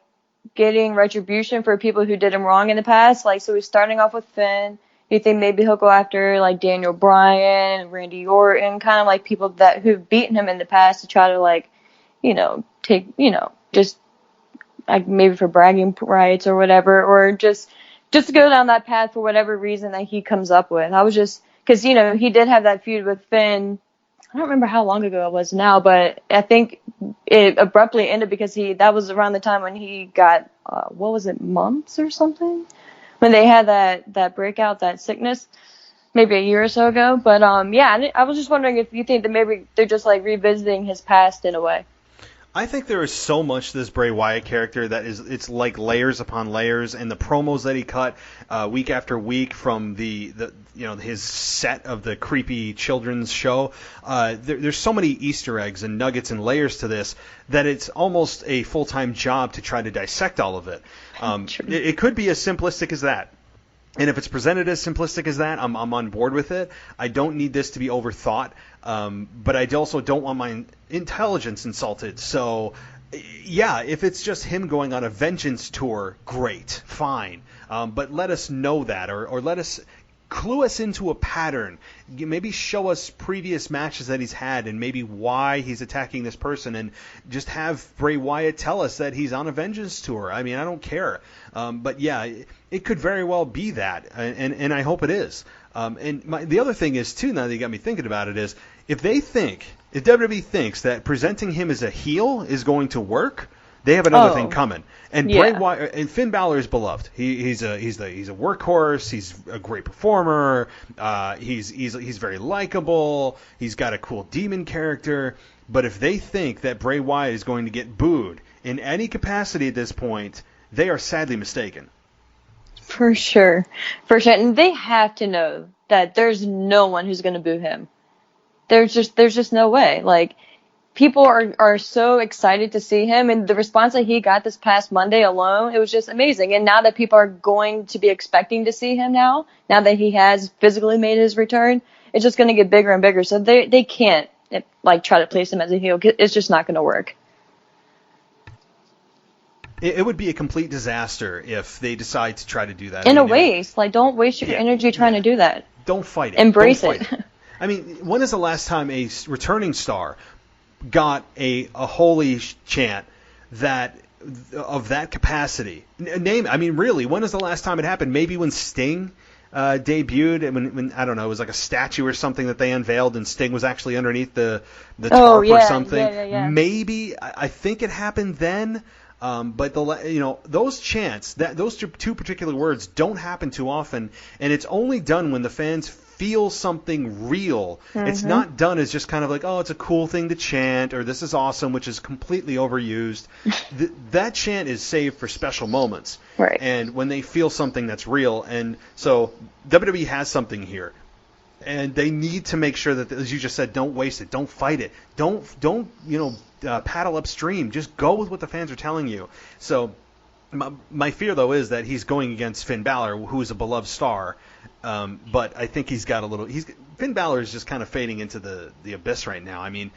getting retribution for people who did him wrong in the past? Like, so he's starting off with Finn. Do you think maybe he'll go after like Daniel Bryan, Randy Orton, kind of like people who've beaten him in the past to try to like, take, just like maybe for bragging rights or whatever, or just to go down that path for whatever reason that he comes up with. I was just, because, he did have that feud with Finn. I don't remember how long ago it was now, but I think it abruptly ended because that was around the time when he got, mumps or something? When they had that breakout, that sickness, maybe a year or so ago. But, I was just wondering if you think that maybe they're just, like, revisiting his past in a way. I think there is so much to this Bray Wyatt character that it's like layers upon layers, and the promos that he cut week after week from the his set of the creepy children's show. There's so many Easter eggs and nuggets and layers to this that it's almost a full-time job to try to dissect all of it. It could be as simplistic as that. And if it's presented as simplistic as that, I'm on board with it. I don't need this to be overthought, but I also don't want my intelligence insulted. So, yeah, if it's just him going on a vengeance tour, great, fine. But let us know that, or let us clue us into a pattern. Maybe show us previous matches that he's had and maybe why he's attacking this person, and just have Bray Wyatt tell us that he's on a vengeance tour. I mean, I don't care. But yeah, it could very well be that, and I hope it is. The other thing is, too, now that you got me thinking about it, is if WWE thinks that presenting him as a heel is going to work, they have another thing coming. And Bray Wyatt and Finn Balor is beloved. He's a workhorse. He's a great performer. He's very likable. He's got a cool demon character. But if they think that Bray Wyatt is going to get booed in any capacity at this point, they are sadly mistaken. For sure. And they have to know that there's no one who's going to boo him. There's just no way. Like, people are so excited to see him, and the response that he got this past Monday alone, it was just amazing. And now that people are going to be expecting to see him now that he has physically made his return, it's just going to get bigger and bigger. So they can't try to place him as a heel. It's just not going to work. It would be a complete disaster if they decide to try to do that. Waste. Don't waste your energy trying to do that. Don't fight it. Embrace it. I mean, when is the last time a returning star got a holy chant of that capacity? Really, when is the last time it happened? Maybe when Sting debuted, and when I don't know, it was like a statue or something that they unveiled, and Sting was actually underneath the tarp or something. Yeah. Maybe I think it happened then. But those chants, those two particular words don't happen too often, and it's only done when the fans feel something real. Mm-hmm. It's not done as just kind of like, oh, it's a cool thing to chant, or this is awesome, which is completely overused. That chant is saved for special moments, right? And when they feel something that's real, and so WWE has something here. And they need to make sure that, as you just said, don't waste it, don't fight it, don't paddle upstream. Just go with what the fans are telling you. So my fear, though, is that he's going against Finn Balor, who is a beloved star. But I think he's got a little. Finn Balor is just kind of fading into the abyss right now. I mean,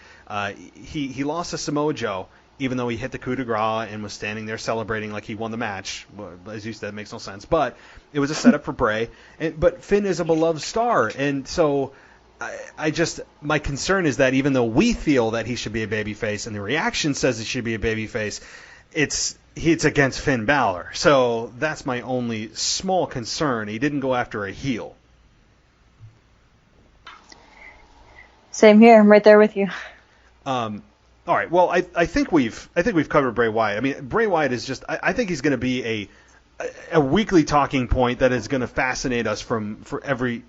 he lost to Samoa Joe, even though he hit the coup de grace and was standing there celebrating like he won the match. Well, as you said, it makes no sense. But it was a setup for Bray. But Finn is a beloved star. And so my concern is that even though we feel that he should be a babyface and the reaction says he should be a babyface, it's against Finn Balor. So that's my only small concern. He didn't go after a heel. Same here. I'm right there with you. All right. Well, I think we've covered Bray Wyatt. I mean, Bray Wyatt is just. I think he's going to be a weekly talking point that is going to fascinate us for every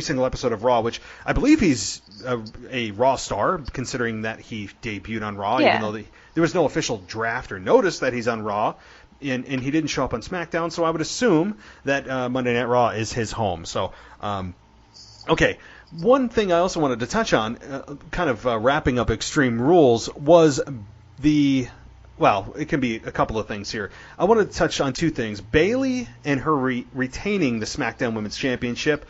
single episode of Raw. Which I believe he's a Raw star, considering that he debuted on Raw, even though there was no official draft or notice that he's on Raw, and he didn't show up on SmackDown. So I would assume that Monday Night Raw is his home. So, okay. One thing I also wanted to touch on, kind of wrapping up Extreme Rules, was it can be a couple of things here. I wanted to touch on two things. Bayley and her retaining the SmackDown Women's Championship,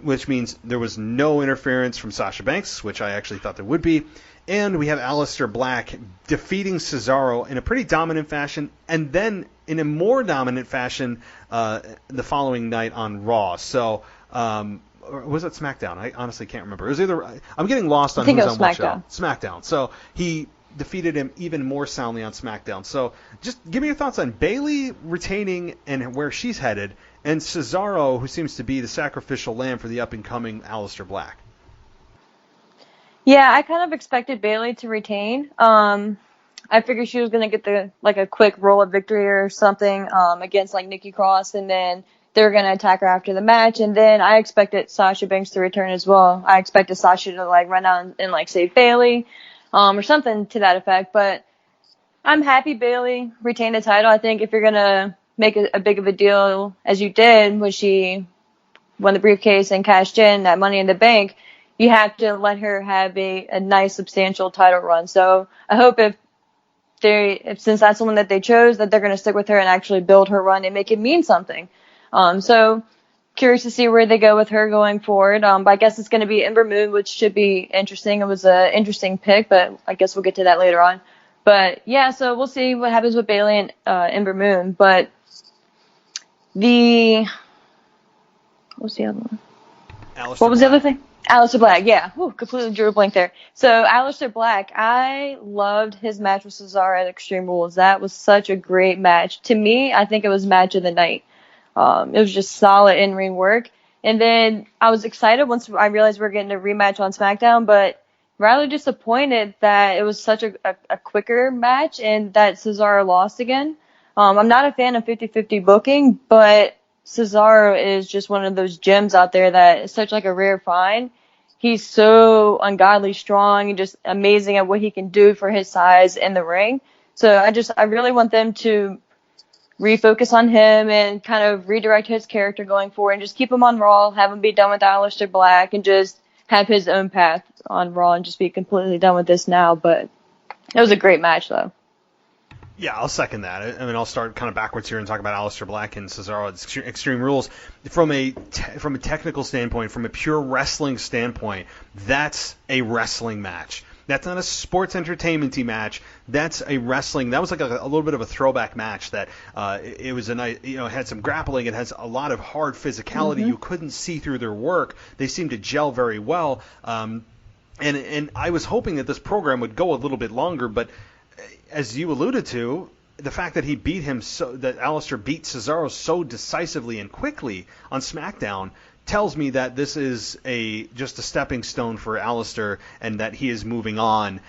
which means there was no interference from Sasha Banks, which I actually thought there would be. And we have Aleister Black defeating Cesaro in a pretty dominant fashion, and then in a more dominant fashion the following night on Raw. So, or was it SmackDown? I honestly can't remember. It was either. I'm getting lost on who's on what show. SmackDown. So he defeated him even more soundly on SmackDown. So just give me your thoughts on Bayley retaining and where she's headed, and Cesaro, who seems to be the sacrificial lamb for the up-and-coming Aleister Black. Yeah, I kind of expected Bayley to retain. I figured she was going to get a quick roll-up victory or something against Nikki Cross, and then they were going to attack her after the match. And then I expected Sasha Banks to return as well. I expected Sasha to run out and save Bayley, or something to that effect. But I'm happy Bayley retained the title. I think if you're gonna make a big of a deal as you did when she won the briefcase and cashed in that Money in the Bank, you have to let her have a nice substantial title run. So I hope if since that's the one that they chose, that they're going to stick with her and actually build her run and make it mean something. So curious to see where they go with her going forward. But I guess it's going to be Ember Moon, which should be interesting. It was an interesting pick, but I guess we'll get to that later on. But yeah, so we'll see what happens with Bayley and Ember Moon. But what's the other one? What was the other thing? Aleister Black, yeah. Whew, completely drew a blank there. So Aleister Black, I loved his match with Cesaro at Extreme Rules. That was such a great match. To me, I think it was match of the night. It was just solid in-ring work. And then I was excited once I realized we were getting a rematch on SmackDown, but rather disappointed that it was such a quicker match and that Cesaro lost again. I'm not a fan of 50-50 booking, but Cesaro is just one of those gems out there that is such like a rare find. He's so ungodly strong and just amazing at what he can do for his size in the ring. So I really want them to refocus on him and kind of redirect his character going forward and just keep him on Raw, have him be done with Aleister Black and just have his own path on Raw and just be completely done with this now. But it was a great match though. Yeah, I'll second that. I mean, I'll start kind of backwards here and talk about Aleister Black and Cesaro at Extreme Rules. From a technical standpoint, from a pure wrestling standpoint, that's a wrestling match. That's not a sports entertainment-y match. That's a wrestling. That was like a little bit of a throwback match. That it was a nice, it had some grappling. It has a lot of hard physicality. Mm-hmm. You couldn't see through their work. They seemed to gel very well. And I was hoping that this program would go a little bit longer, but as you alluded to, the fact that that Aleister beat Cesaro so decisively and quickly on SmackDown tells me that this is just a stepping stone for Aleister and that he is moving on.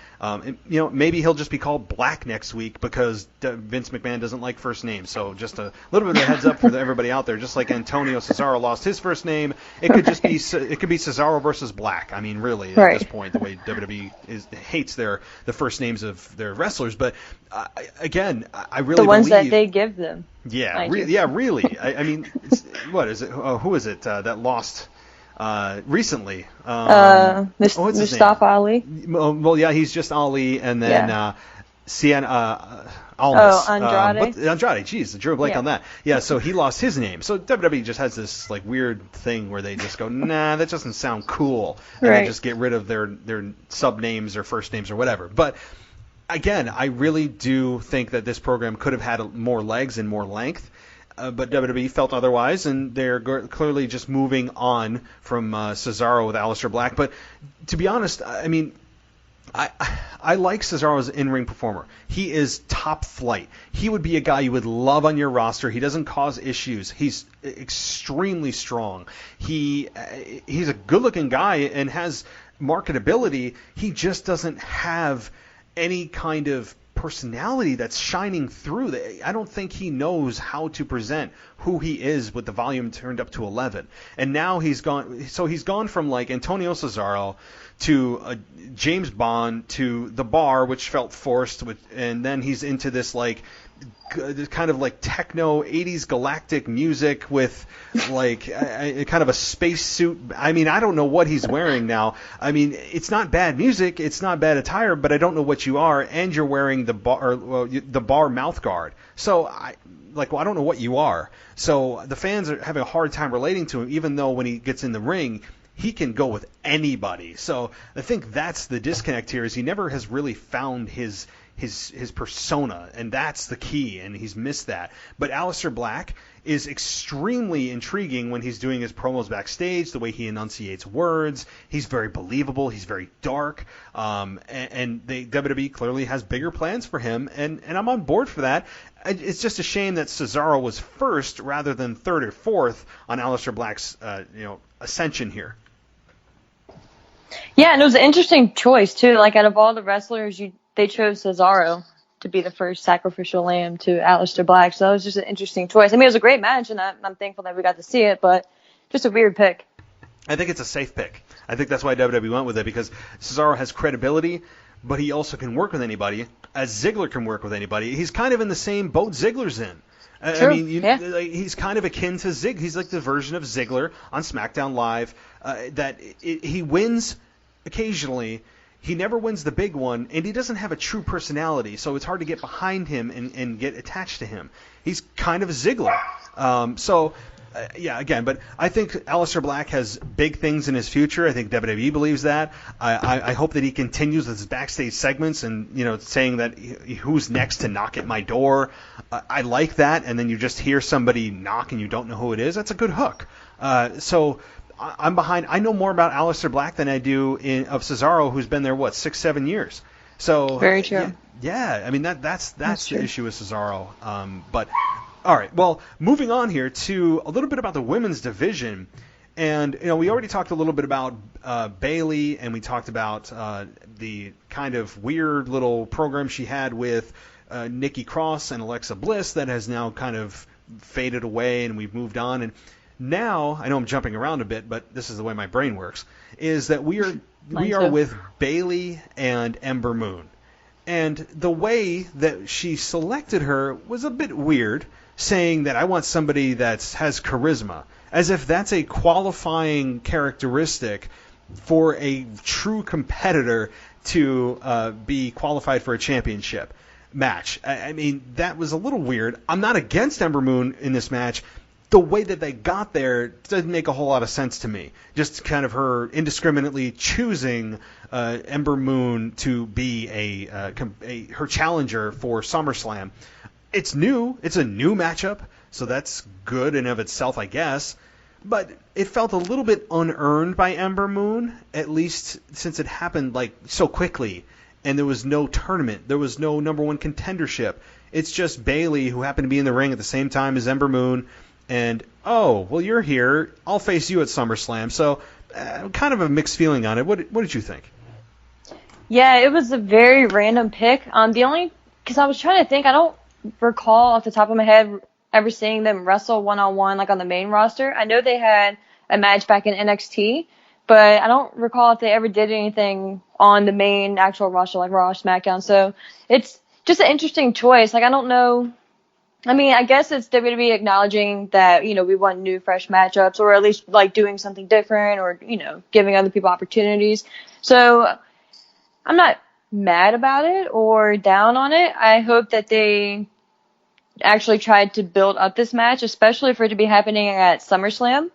Maybe he'll just be called Black next week because Vince McMahon doesn't like first names. So just a little bit of a heads up for everybody out there. Just like Antonio Cesaro lost his first name, it could just be Cesaro versus Black. I mean, really, at this point, the way WWE hates the first names of their wrestlers. But again, I really the ones believe, that they give them. Yeah, really. I mean, what is it? Who is it that lost recently? Mustafa Ali. Well, yeah, he's just Ali, and then Almas. Andrade. Andrade, geez, I drew a blank on that. Yeah, so he lost his name. So WWE just has this like weird thing where they just go, nah, that doesn't sound cool, and they just get rid of their sub names or first names or whatever. But again, I really do think that this program could have had more legs and more length, but WWE felt otherwise, and they're clearly just moving on from Cesaro with Aleister Black. But to be honest, I mean, I like Cesaro as an in-ring performer. He is top flight. He would be a guy you would love on your roster. He doesn't cause issues. He's extremely strong. He's a good-looking guy and has marketability. He just doesn't have any kind of personality that's shining through. I don't think he knows how to present who he is with the volume turned up to 11. And now he's gone. So he's gone from like Antonio Cesaro to James Bond to The Bar, which felt forced, and then he's into this like kind of like techno 80s galactic music with like kind of a space suit. I mean, I don't know what he's wearing now. I mean, it's not bad music, it's not bad attire, but I don't know what you are, and you're wearing the bar mouth guard. So I don't know what you are. So the fans are having a hard time relating to him, even though when he gets in the ring, he can go with anybody. So I think that's the disconnect here, is he never has really found his persona, and that's the key, and he's missed that. But Aleister Black is extremely intriguing when he's doing his promos backstage, the way he enunciates words. He's very believable. He's very dark. And WWE clearly has bigger plans for him, and I'm on board for that. It's just a shame that Cesaro was first rather than third or fourth on Aleister Black's ascension here. Yeah, and it was an interesting choice too. Like out of all the wrestlers, they chose Cesaro to be the first sacrificial lamb to Aleister Black. So that was just an interesting choice. I mean, it was a great match, and I'm thankful that we got to see it, but just a weird pick. I think it's a safe pick. I think that's why WWE went with it, because Cesaro has credibility, but he also can work with anybody, as Ziggler can work with anybody. He's kind of in the same boat Ziggler's in. True. I mean, Yeah. like, he's kind of akin to Zig. He's like the version of Ziggler on SmackDown Live. He wins occasionally. He never wins the big one, and he doesn't have a true personality, so it's hard to get behind him and get attached to him. He's kind of a Ziggler. Again, but I think Aleister Black has big things in his future. I think WWE believes that. I hope that he continues with his backstage segments and, saying that who's next to knock at my door. I like that, and then you just hear somebody knock and you don't know who it is. That's a good hook. So I'm behind. I know more about Aleister Black than I do of Cesaro, who's been there, 6-7 years. So very true. Yeah, I mean that's the issue with Cesaro. But all right, well, moving on here to a little bit about the women's division, and we already talked a little bit about Bayley, and we talked about the kind of weird little program she had with Nikki Cross and Alexa Bliss that has now kind of faded away, and we've moved on. And now, I know I'm jumping around a bit, but this is the way my brain works, is that we are with Bayley and Ember Moon. And the way that she selected her was a bit weird, saying that I want somebody that has charisma, as if that's a qualifying characteristic for a true competitor to be qualified for a championship match. I mean, that was a little weird. I'm not against Ember Moon in this match. The way that they got there doesn't make a whole lot of sense to me. Just kind of her indiscriminately choosing Ember Moon to be her challenger for SummerSlam. It's new. It's a new matchup, so that's good in of itself, I guess. But it felt a little bit unearned by Ember Moon, at least since it happened so quickly, and there was no tournament. There was no number one contendership. It's just Bayley, who happened to be in the ring at the same time as Ember Moon, and, oh, well, you're here. I'll face you at SummerSlam. So kind of a mixed feeling on it. What did you think? Yeah, it was a very random pick. Because I was trying to think, I don't recall off the top of my head ever seeing them wrestle one-on-one on the main roster. I know they had a match back in NXT, but I don't recall if they ever did anything on the main actual roster like Raw or SmackDown. So it's just an interesting choice. I don't know. I mean, I guess it's WWE acknowledging that, we want new, fresh matchups, or at least doing something different, or, giving other people opportunities. So I'm not mad about it or down on it. I hope that they actually tried to build up this match, especially for it to be happening at SummerSlam.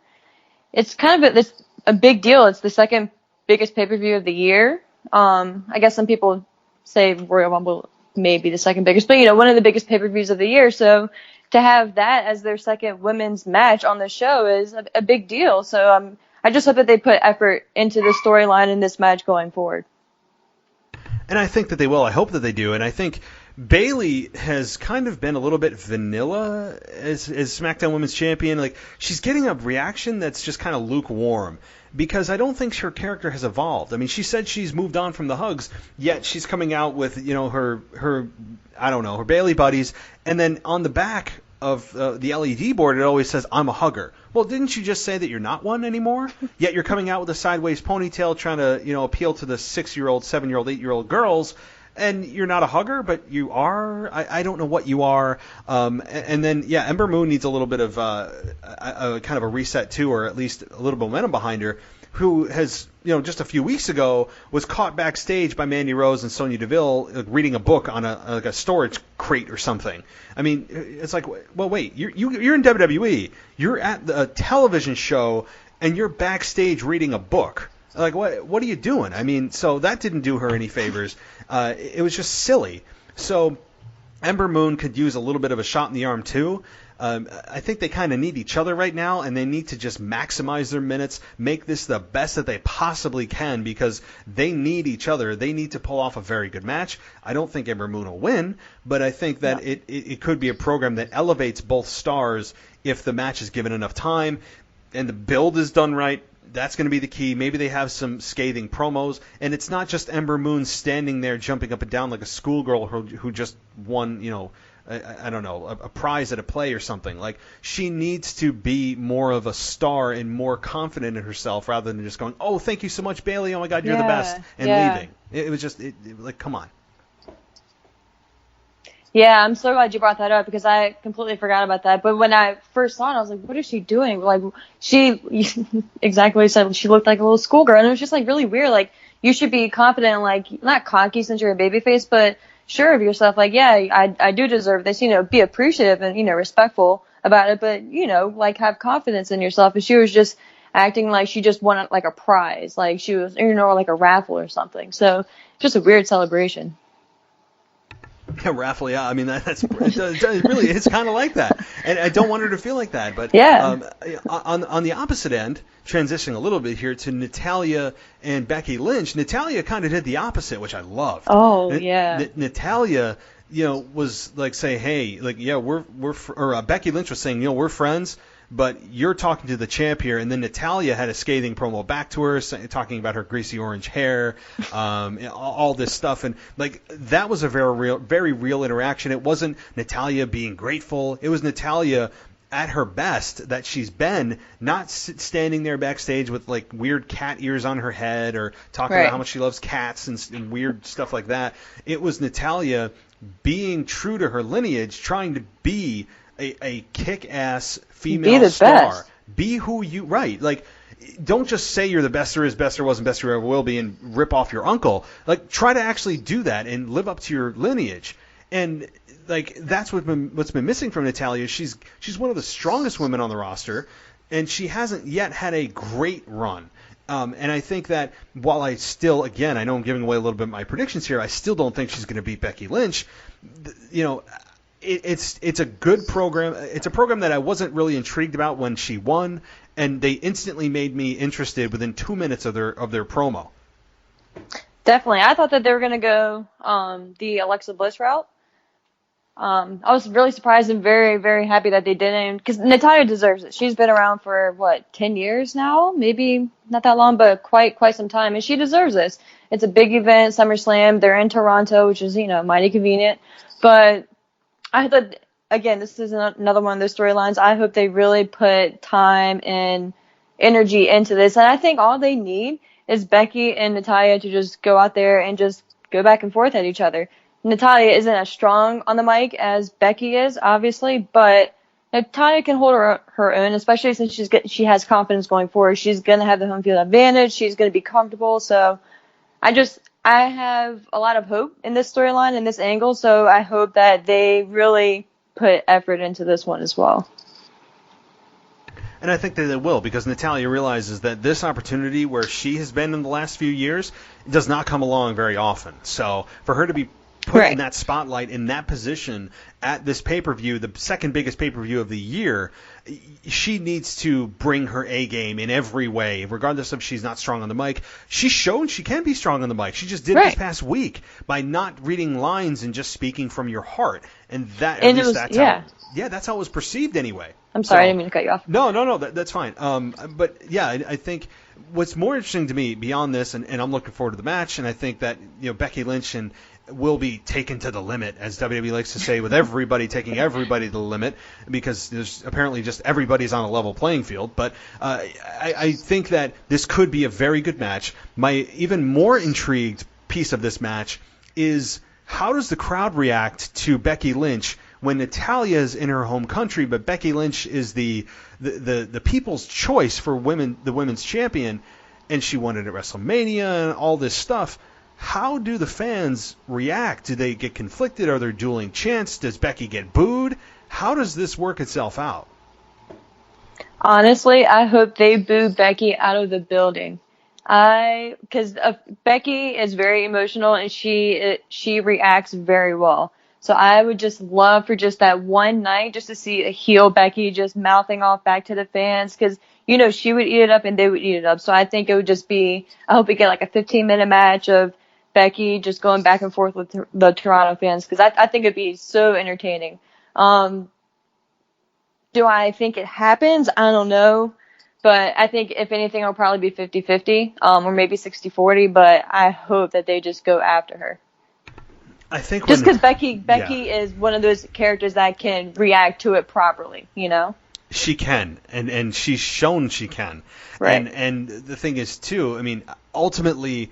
It's kind of a big deal. It's the second biggest pay-per-view of the year. I guess some people say Royal Rumble may be the second biggest, but one of the biggest pay-per-views of the year. So to have that as their second women's match on the show is a big deal. So I just hope that they put effort into the storyline in this match going forward. And I think that they will. I hope that they do. And I think Bayley has kind of been a little bit vanilla as SmackDown Women's Champion. She's getting a reaction that's just kind of lukewarm, because I don't think her character has evolved. I mean, she said she's moved on from the hugs, yet she's coming out with, her Bayley buddies, and then on the back of the LED board, it always says, "I'm a hugger." Well, didn't you just say that you're not one anymore? Yet you're coming out with a sideways ponytail trying to, appeal to the 6-year-old, 7-year-old, 8-year-old girls, and you're not a hugger, but you are. I don't know what you are. And then, Ember Moon needs a little bit of a kind of a reset too, or at least a little momentum behind her, who has, just a few weeks ago was caught backstage by Mandy Rose and Sonya Deville reading a book on a storage crate or something. I mean, it's like, well, wait, you're in WWE. You're at a television show, and you're backstage reading a book. What are you doing? I mean, so that didn't do her any favors. It was just silly. So Ember Moon could use a little bit of a shot in the arm too. I think they kind of need each other right now, and they need to just maximize their minutes, make this the best that they possibly can, because they need each other. They need to pull off a very good match. I don't think Ember Moon will win, but I think that it could be a program that elevates both stars if the match is given enough time and the build is done right. That's going to be the key. Maybe they have some scathing promos, and it's not just Ember Moon standing there jumping up and down like a schoolgirl who just won, I don't know, a prize at a play or something. She needs to be more of a star and more confident in herself, rather than just going, "Oh, thank you so much, Bayley. Oh my God, you're the best," and leaving. It was just like, come on. Yeah, I'm so glad you brought that up because I completely forgot about that. But when I first saw it, I was like, what is she doing? Like, she, exactly what you said, she looked like a little schoolgirl. And it was just, like, really weird. Like, you should be confident, like, not cocky since you're a babyface, but sure of yourself. Like, yeah, I do deserve this. Be appreciative and, respectful about it. But, like, have confidence in yourself. And she was just acting like she just won, like, a prize. Like, she was, like a raffle or something. So, just a weird celebration. Yeah, raffle. Yeah, I mean it really is kind of like that, and I don't want her to feel like that. But yeah, on the opposite end, transitioning a little bit here to Natalya and Becky Lynch. Natalya kind of did the opposite, which I loved. Oh yeah, Natalya, was like say, hey, like yeah, Becky Lynch was saying, we're friends. But you're talking to the champ here, and then Natalya had a scathing promo back to her, talking about her greasy orange hair, all this stuff, and like that was a very real interaction. It wasn't Natalya being grateful; it was Natalya at her best that she's been, not standing there backstage with like weird cat ears on her head or talking about how much she loves cats and weird stuff like that. It was Natalya being true to her lineage, trying to be a kick-ass female star. Best. Be who you like. Don't just say you're the best there is, best there was, and best there ever will be, and rip off your uncle. Like, try to actually do that and live up to your lineage. And like that's what's been missing from Natalya. She's one of the strongest women on the roster, and she hasn't yet had a great run. And I think that while I still, again, I know I'm giving away a little bit of my predictions here, I still don't think she's going to beat Becky Lynch. It's a good program. It's a program that I wasn't really intrigued about when she won, and they instantly made me interested within 2 minutes of their promo. Definitely, I thought that they were gonna go the Alexa Bliss route. I was really surprised and very, very happy that they didn't, because Natalya deserves it. She's been around for 10 years now, maybe not that long, but quite some time, and she deserves this. It's a big event, SummerSlam. They're in Toronto, which is mighty convenient, but I thought, again, this is another one of those storylines. I hope they really put time and energy into this. And I think all they need is Becky and Natalya to just go out there and just go back and forth at each other. Natalya isn't as strong on the mic as Becky is, obviously, but Natalya can hold her own, especially since she has confidence going forward. She's going to have the home field advantage. She's going to be comfortable. So I have a lot of hope in this storyline and this angle, so I hope that they really put effort into this one as well. And I think that they will, because Natalya realizes that this opportunity where she has been in the last few years does not come along very often. So for her to be put in that spotlight, in that position at this pay-per-view, the second biggest pay-per-view of the year, she needs to bring her A game in every way, regardless of she's not strong on the mic. She's shown she can be strong on the mic. She just did it this past week by not reading lines and just speaking from your heart. And that's how it was perceived anyway. I'm sorry, I didn't mean to cut you off. No, that's fine. But yeah, I think what's more interesting to me beyond this, and I'm looking forward to the match, and I think that Becky Lynch will be taken to the limit, as WWE likes to say, with everybody taking everybody to the limit, because there's apparently just everybody's on a level playing field. But I think that this could be a very good match. My even more intrigued piece of this match is, how does the crowd react to Becky Lynch when Natalya is in her home country, but Becky Lynch is the people's choice for the women's champion, and she won it at WrestleMania and all this stuff? How do the fans react? Do they get conflicted? Are there dueling chants? Does Becky get booed? How does this work itself out? Honestly, I hope they boo Becky out of the building. Because Becky is very emotional and she reacts very well. So I would just love for just that one night just to see a heel Becky just mouthing off back to the fans, because she would eat it up and they would eat it up. So I think it would just be, I hope we get like a 15-minute match of Becky just going back and forth with the Toronto fans, because I think it'd be so entertaining. Do I think it happens? I don't know. But I think if anything, it'll probably be 50-50, or maybe 60-40, but I hope that they just go after her. I think just because Becky is one of those characters that can react to it properly, She can, and she's shown she can. Right. And the thing is, too, I mean, ultimately,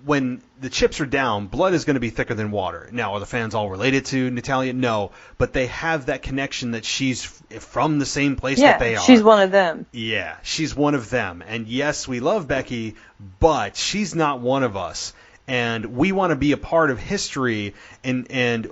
when the chips are down, blood is going to be thicker than water. Now, are the fans all related to Natalya? No, but they have that connection that she's from the same place that they are. She's one of them. Yeah, she's one of them. And yes, we love Becky, but she's not one of us. And we want to be a part of history and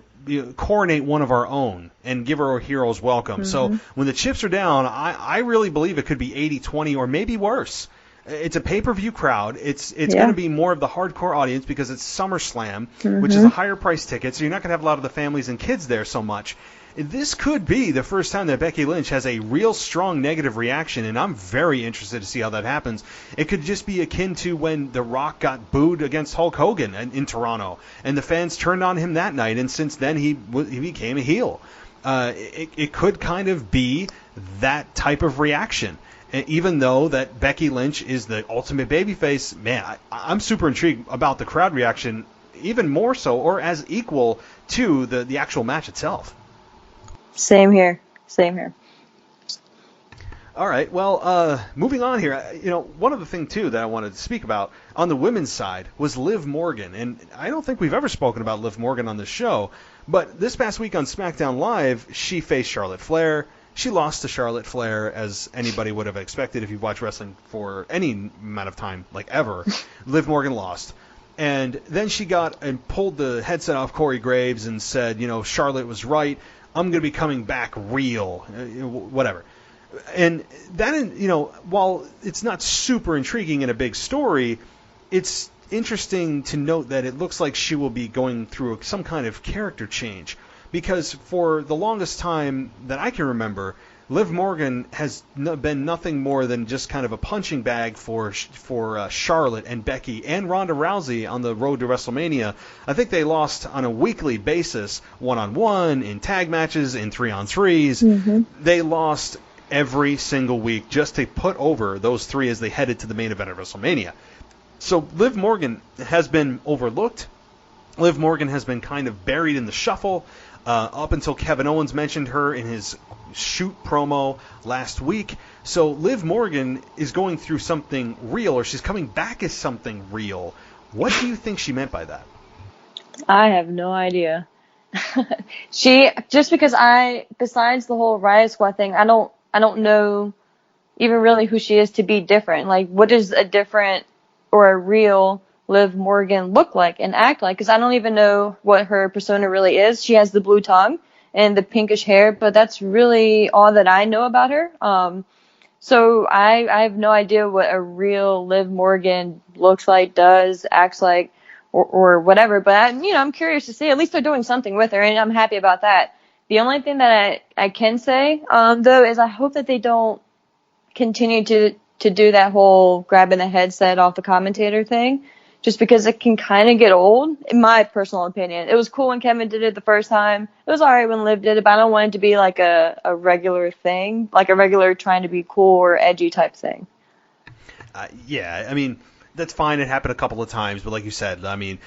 coronate one of our own and give her a hero's welcome. So when the chips are down, I really believe it could be 80-20 or maybe worse. It's a pay-per-view crowd. It's going to be more of the hardcore audience because it's SummerSlam, which is a higher price ticket, so you're not going to have a lot of the families and kids there so much. This could be the first time that Becky Lynch has a real strong negative reaction, and I'm very interested to see how that happens. It could just be akin to when The Rock got booed against Hulk Hogan in Toronto, and the fans turned on him that night, and since then he became a heel. It could kind of be that type of reaction. Even though that Becky Lynch is the ultimate babyface, man, I'm super intrigued about the crowd reaction, even more so or as equal to the actual match itself. Same here. All right, well, moving on here, one other thing, too, that I wanted to speak about on the women's side was Liv Morgan. And I don't think we've ever spoken about Liv Morgan on the show, but this past week on SmackDown Live, she faced Charlotte Flair. She lost to Charlotte Flair, as anybody would have expected if you've watched wrestling for any amount of time, like ever. Liv Morgan lost. And then she got and pulled the headset off Corey Graves and said, Charlotte was right. I'm going to be coming back real, whatever. And that, while it's not super intriguing in a big story, it's interesting to note that it looks like she will be going through some kind of character change. Because for the longest time that I can remember, Liv Morgan has been nothing more than just kind of a punching bag for Charlotte and Becky and Ronda Rousey on the road to WrestleMania. I think they lost on a weekly basis, 1-on-1, in tag matches, in 3-on-3s. They lost every single week just to put over those three as they headed to the main event of WrestleMania. So Liv Morgan has been overlooked. Liv Morgan has been kind of buried in the shuffle. Up until Kevin Owens mentioned her in his shoot promo last week. So Liv Morgan is going through something real, or she's coming back as something real. What do you think she meant by that? I have no idea. Besides the whole Riot Squad thing, I don't know even really who she is to be different. Like, what is a different or a real Liv Morgan look like and act like? Because I don't even know what her persona really is. She has the blue tongue and the pinkish hair, but that's really all that I know about her. So I have no idea what a real Liv Morgan looks like, does, acts like, or whatever. But I'm curious to see. At least they're doing something with her, and I'm happy about that. The only thing that I can say, though, is I hope that they don't continue to do that whole grabbing the headset off the commentator thing. Just because it can kind of get old, in my personal opinion. It was cool when Kevin did it the first time. It was alright when Liv did it, but I don't want it to be like a regular thing, like a regular trying to be cool or edgy type thing. Yeah, I mean, that's fine. It happened a couple of times, but like you said, I mean,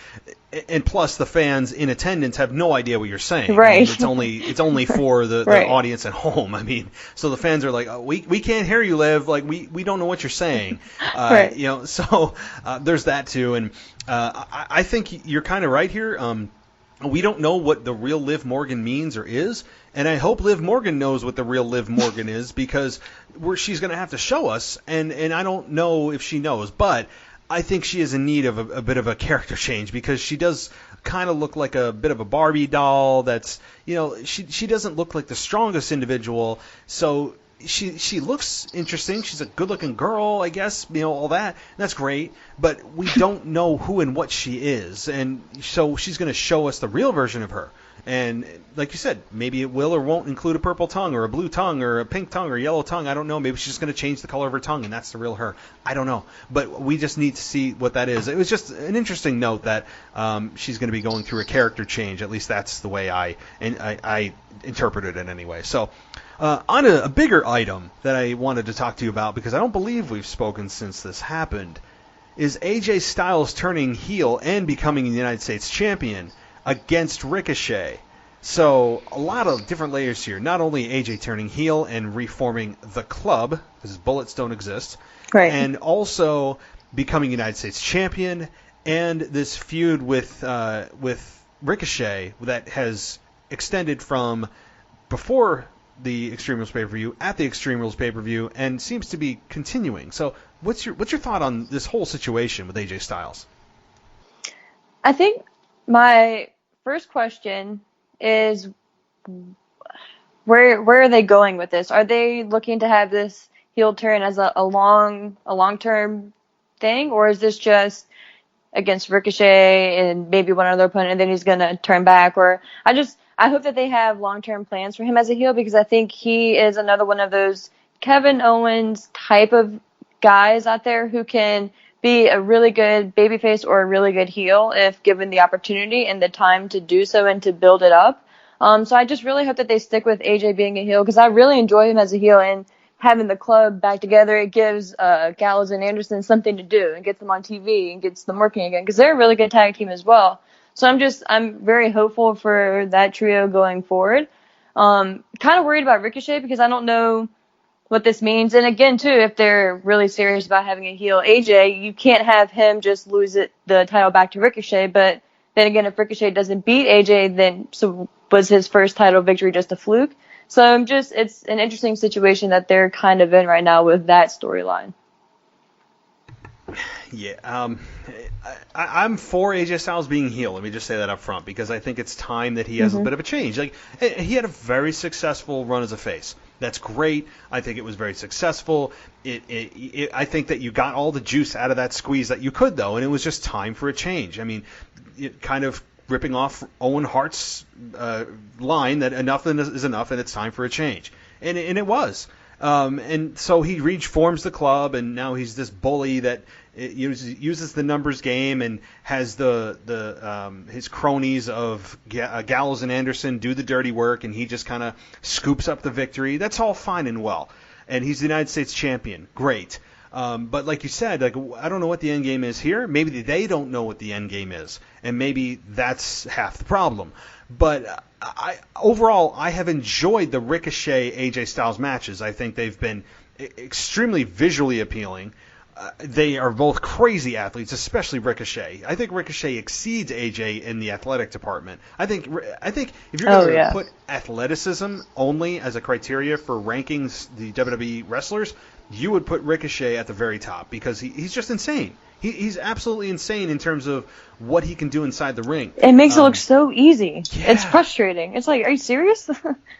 and plus the fans in attendance have no idea what you're saying. Right. I mean, it's only for the right. audience at home. I mean, so the fans are like, oh, we can't hear you, Liv. Like we don't know what you're saying. Right. So there's that too. And I think you're kind of right here. We don't know what the real Liv Morgan means or is, and I hope Liv Morgan knows what the real Liv Morgan is, because she's going to have to show us, and I don't know if she knows, but I think she is in need of a bit of a character change, because she does kind of look like a bit of a Barbie doll. That's, she doesn't look like the strongest individual, so she looks interesting. She's a good-looking girl, I guess, all that. That's great, but we don't know who and what she is, and so she's going to show us the real version of her. And like you said, maybe it will or won't include a purple tongue or a blue tongue or a pink tongue or a yellow tongue. I don't know. Maybe she's just going to change the color of her tongue, and that's the real her. I don't know. But we just need to see what that is. It was just an interesting note that she's going to be going through a character change. At least that's the way I interpreted it anyway. So on a bigger item that I wanted to talk to you about, because I don't believe we've spoken since this happened, is AJ Styles turning heel and becoming the United States champion against Ricochet. So a lot of different layers here. Not only AJ turning heel and reforming the club, because bullets don't exist, right, and also becoming United States champion and this feud with Ricochet that has extended from before the Extreme Rules pay-per-view at the Extreme Rules pay-per-view and seems to be continuing. So what's your thought on this whole situation with AJ Styles? I think my first question is where are they going with this? Are they looking to have this heel turn as a long-term thing, or is this just against Ricochet and maybe one other opponent and then he's going to turn back? Or I hope that they have long-term plans for him as a heel, because I think he is another one of those Kevin Owens type of guys out there who can be a really good babyface or a really good heel if given the opportunity and the time to do so and to build it up. So I just really hope that they stick with AJ being a heel, because I really enjoy him as a heel, and having the club back together, it gives Gallows and Anderson something to do and gets them on TV and gets them working again, because they're a really good tag team as well. So I'm very hopeful for that trio going forward. Kind of worried about Ricochet because I don't know what this means. And again, too, if they're really serious about having a heel AJ, you can't have him just lose the title back to Ricochet. But then again, if Ricochet doesn't beat AJ, then so was his first title victory just a fluke? So it's an interesting situation that they're kind of in right now with that storyline. Yeah, I'm for AJ Styles being heel. Let me just say that up front, because I think it's time that he has a bit of a change. Like, he had a very successful run as a face. That's great. I think it was very successful. I think that you got all the juice out of that squeeze that you could, though, and it was just time for a change. I mean, it kind of ripping off Owen Hart's line that enough is enough and it's time for a change. And it was. And so he reforms the club, and now he's this bully that uses the numbers game and has his cronies of Gallows and Anderson do the dirty work, and he just kind of scoops up the victory. That's all fine and well. And he's the United States champion. Great. But like you said, like, I don't know what the end game is here. Maybe they don't know what the end game is, and maybe that's half the problem. But overall, I have enjoyed the Ricochet AJ Styles matches. I think they've been extremely visually appealing. They are both crazy athletes, especially Ricochet. I think Ricochet exceeds AJ in the athletic department. I think if you're going to put athleticism only as a criteria for ranking the WWE wrestlers, you would put Ricochet at the very top, because he's just insane. He's absolutely insane in terms of what he can do inside the ring. It makes it look so easy. Yeah. It's frustrating. It's like, are you serious?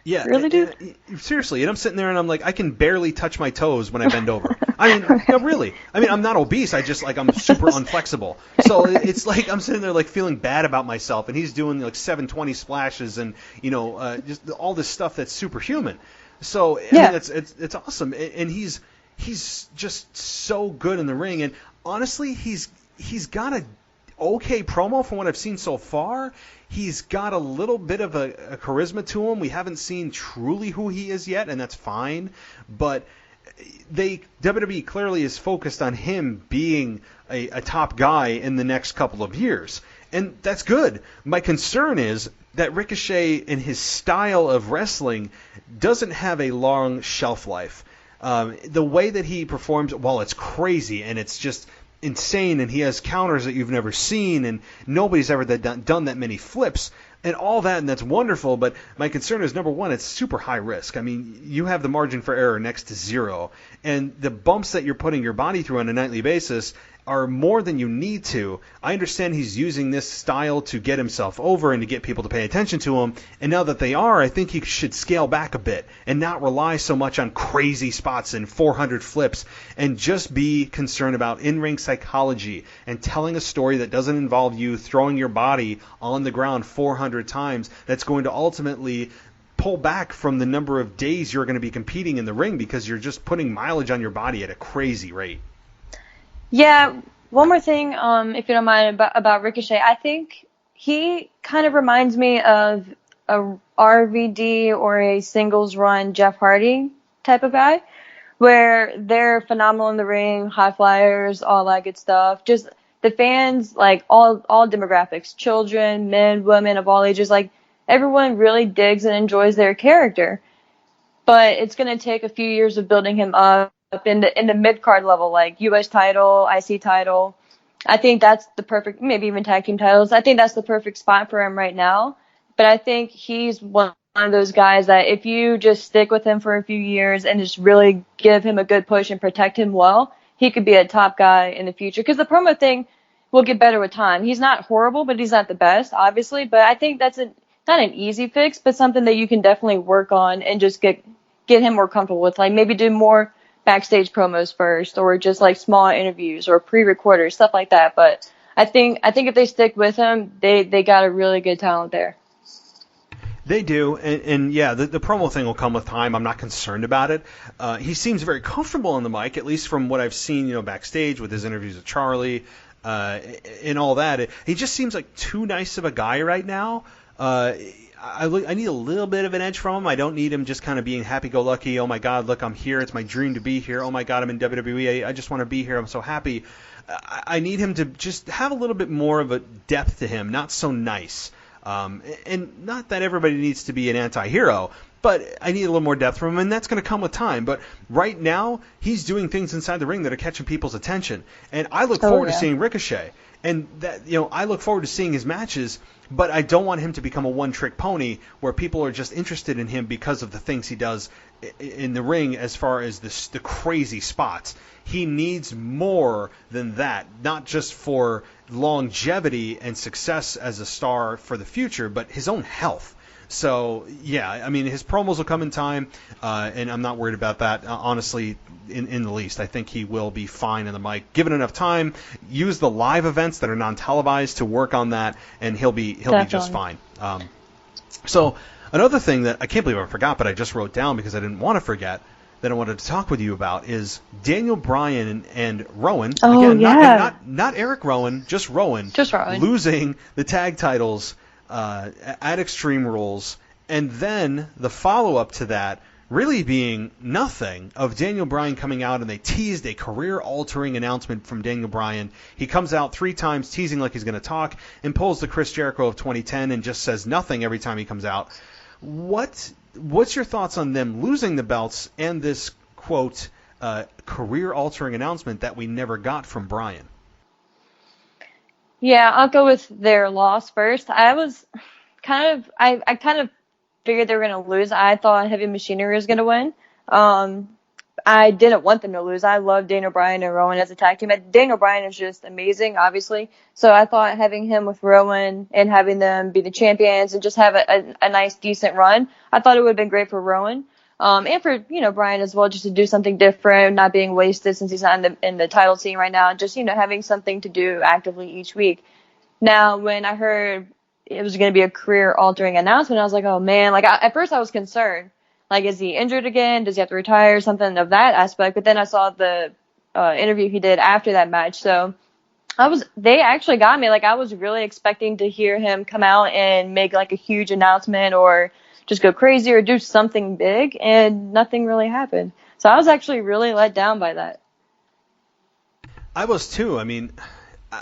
Yeah. Really, dude? Seriously. And I'm sitting there and I'm like, I can barely touch my toes when I bend over. I mean, no, really. I mean, I'm not obese. I'm super unflexible. So it's like I'm sitting there like feeling bad about myself, and he's doing like 720 splashes and, just all this stuff that's superhuman. So I mean, it's awesome. And he's just so good in the ring. And honestly, he's got a okay promo from what I've seen so far. He's got a little bit of a charisma to him. We haven't seen truly who he is yet, and that's fine. But WWE clearly is focused on him being a top guy in the next couple of years, and that's good. My concern is that Ricochet, in his style of wrestling, doesn't have a long shelf life. The way that he performs, while it's crazy and it's just insane, and he has counters that you've never seen, and nobody's ever done that many flips, and all that, and that's wonderful, but my concern is, number one, it's super high risk. I mean, you have the margin for error next to zero, and the bumps that you're putting your body through on a nightly basis are more than you need to. I understand he's using this style to get himself over and to get people to pay attention to him, and now that they are, I think he should scale back a bit and not rely so much on crazy spots and 400 flips, and just be concerned about in-ring psychology and telling a story that doesn't involve you throwing your body on the ground 400 times, that's going to ultimately pull back from the number of days you're going to be competing in the ring, because you're just putting mileage on your body at a crazy rate. Yeah, one more thing, if you don't mind, about Ricochet. I think he kind of reminds me of a RVD or a singles run Jeff Hardy type of guy, where they're phenomenal in the ring, high flyers, all that good stuff. Just the fans, like all demographics, children, men, women of all ages, like everyone really digs and enjoys their character. But it's going to take a few years of building him up in the mid-card level, like U.S. title, IC title, I think that's the perfect, maybe even tag team titles. I think that's the perfect spot for him right now. But I think he's one of those guys that if you just stick with him for a few years and just really give him a good push and protect him well, he could be a top guy in the future. Because the promo thing will get better with time. He's not horrible, but he's not the best, obviously. But I think that's not an easy fix, but something that you can definitely work on and just get him more comfortable with. Like maybe do more backstage promos first, or just like small interviews or pre-recorders, stuff like that. But I think if they stick with him, they got a really good talent there. They do, and yeah, the promo thing will come with time. I'm not concerned about it. He seems very comfortable on the mic, at least from what I've seen, backstage with his interviews with Charlie and all that. He just seems like too nice of a guy right now. I need a little bit of an edge from him. I don't need him just kind of being happy-go-lucky. Oh, my God, look, I'm here. It's my dream to be here. Oh, my God, I'm in WWE. I just want to be here. I'm so happy. I need him to just have a little bit more of a depth to him, not so nice. And not that everybody needs to be an anti-hero, but I need a little more depth from him, and that's going to come with time. But right now, he's doing things inside the ring that are catching people's attention. And I look forward to seeing Ricochet. And that, I look forward to seeing his matches, but I don't want him to become a one-trick pony where people are just interested in him because of the things he does in the ring as far as the crazy spots. He needs more than that, not just for longevity and success as a star for the future, but his own health. So, yeah, I mean, his promos will come in time, and I'm not worried about that, honestly, in the least. I think he will be fine in the mic. Given enough time, use the live events that are non-televised to work on that, and he'll be just fine. So, another thing that I can't believe I forgot, but I just wrote down because I didn't want to forget, that I wanted to talk with you about is Daniel Bryan and Rowan. Oh, again, yeah. not Eric Rowan, just Rowan. Just Rowan. Losing the tag titles at Extreme Rules, and then the follow-up to that really being nothing of Daniel Bryan coming out, and they teased a career-altering announcement from Daniel Bryan. He comes out 3 times teasing like he's going to talk and pulls the Chris Jericho of 2010 and just says nothing every time he comes out. What's your thoughts on them losing the belts and this, quote, career-altering announcement that we never got from Bryan? Yeah, I'll go with their loss first. I was I kind of figured they were going to lose. I thought Heavy Machinery was going to win. I didn't want them to lose. I love Daniel Bryan and Rowan as a tag team. Daniel Bryan is just amazing, obviously. So I thought having him with Rowan and having them be the champions and just have a nice, decent run, I thought it would have been great for Rowan. And for, Bryan as well, just to do something different, not being wasted since he's not in the title scene right now, just, having something to do actively each week. Now, when I heard it was going to be a career-altering announcement, I was like, oh, man. At first I was concerned. Like, is he injured again? Does he have to retire? Something of that aspect. But then I saw the interview he did after that match. So they actually got me. I was really expecting to hear him come out and make, a huge announcement or just go crazy or do something big, and nothing really happened. So I was actually really let down by that. I was too. I mean,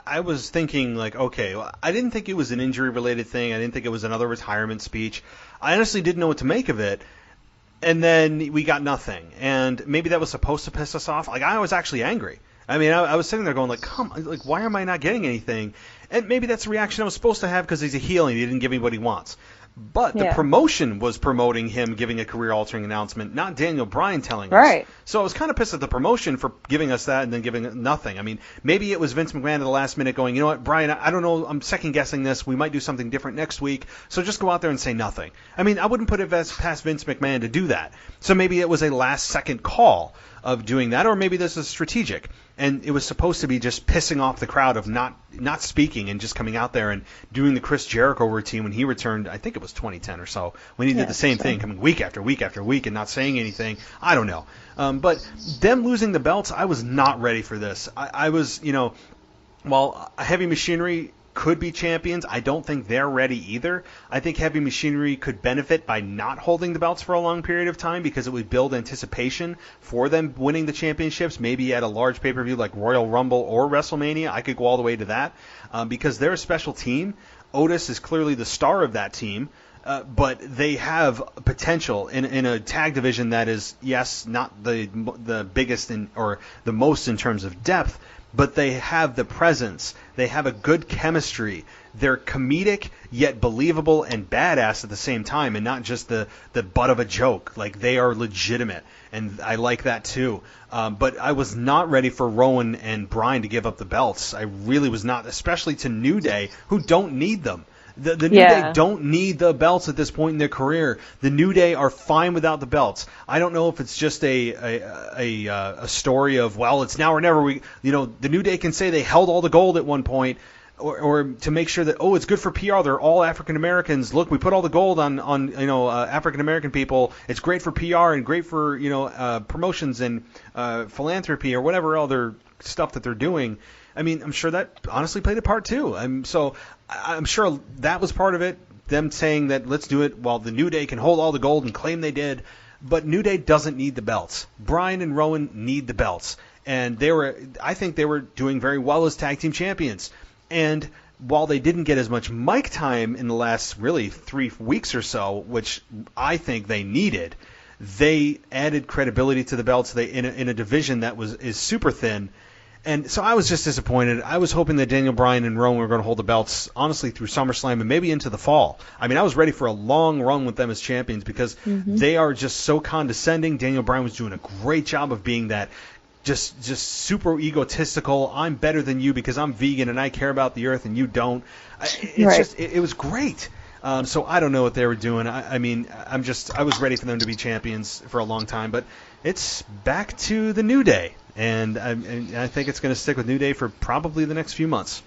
I was thinking okay, well, I didn't think it was an injury-related thing. I didn't think it was another retirement speech. I honestly didn't know what to make of it. And then we got nothing. And maybe that was supposed to piss us off. I was actually angry. I mean, I was sitting there going why am I not getting anything? And maybe that's the reaction I was supposed to have because he's a heel and he didn't give me what he wants. But the promotion was promoting him giving a career-altering announcement, not Daniel Bryan telling us. Right. So I was kind of pissed at the promotion for giving us that and then giving nothing. I mean, maybe it was Vince McMahon at the last minute going, you know what, Bryan, I don't know, I'm second-guessing this. We might do something different next week, so just go out there and say nothing. I mean, I wouldn't put it past Vince McMahon to do that. So maybe it was a last-second call of doing that, or maybe this is strategic. And it was supposed to be just pissing off the crowd of not speaking and just coming out there and doing the Chris Jericho routine when he returned, I think it was 2010 or so, when he did the same thing, coming week after week after week and not saying anything. I don't know. But them losing the belts, I was not ready for this. I was, while Heavy Machinery could be champions, I don't think they're ready either. I think Heavy Machinery could benefit by not holding the belts for a long period of time because it would build anticipation for them winning the championships, maybe at a large pay-per-view like Royal Rumble or WrestleMania. I could go all the way to that because they're a special team. Otis is clearly the star of that team, but they have potential in a tag division that is, yes, not the biggest or the most in terms of depth, but they have the presence. They have a good chemistry. They're comedic yet believable and badass at the same time, and not just the butt of a joke. Like, they are legitimate, and I like that too. But I was not ready for Rowan and Bryan to give up the belts. I really was not, especially to New Day, who don't need them. The New Day don't need the belts at this point in their career. The New Day are fine without the belts. I don't know if it's just a story of, well, it's now or never. The New Day can say they held all the gold at one point, or to make sure that, it's good for PR. They're all African Americans. Look, we put all the gold on African American people. It's great for PR and great for promotions and philanthropy or whatever other stuff that they're doing. I mean, I'm sure that honestly played a part too. I'm sure that was part of it. Them saying that let's do it while the New Day can hold all the gold and claim they did. But New Day doesn't need the belts. Bryan and Rowan need the belts, and I think they were doing very well as tag team champions. And while they didn't get as much mic time in the last really 3 weeks or so, which I think they needed, they added credibility to the belts. They in a division that is super thin. And so I was just disappointed. I was hoping that Daniel Bryan and Rowan were going to hold the belts, honestly, through SummerSlam and maybe into the fall. I mean, I was ready for a long run with them as champions because they are just so condescending. Daniel Bryan was doing a great job of being that just super egotistical. I'm better than you because I'm vegan and I care about the earth and you don't. It was great. So I don't know what they were doing. I was ready for them to be champions for a long time, but it's back to the New Day. And I think it's going to stick with New Day for probably the next few months.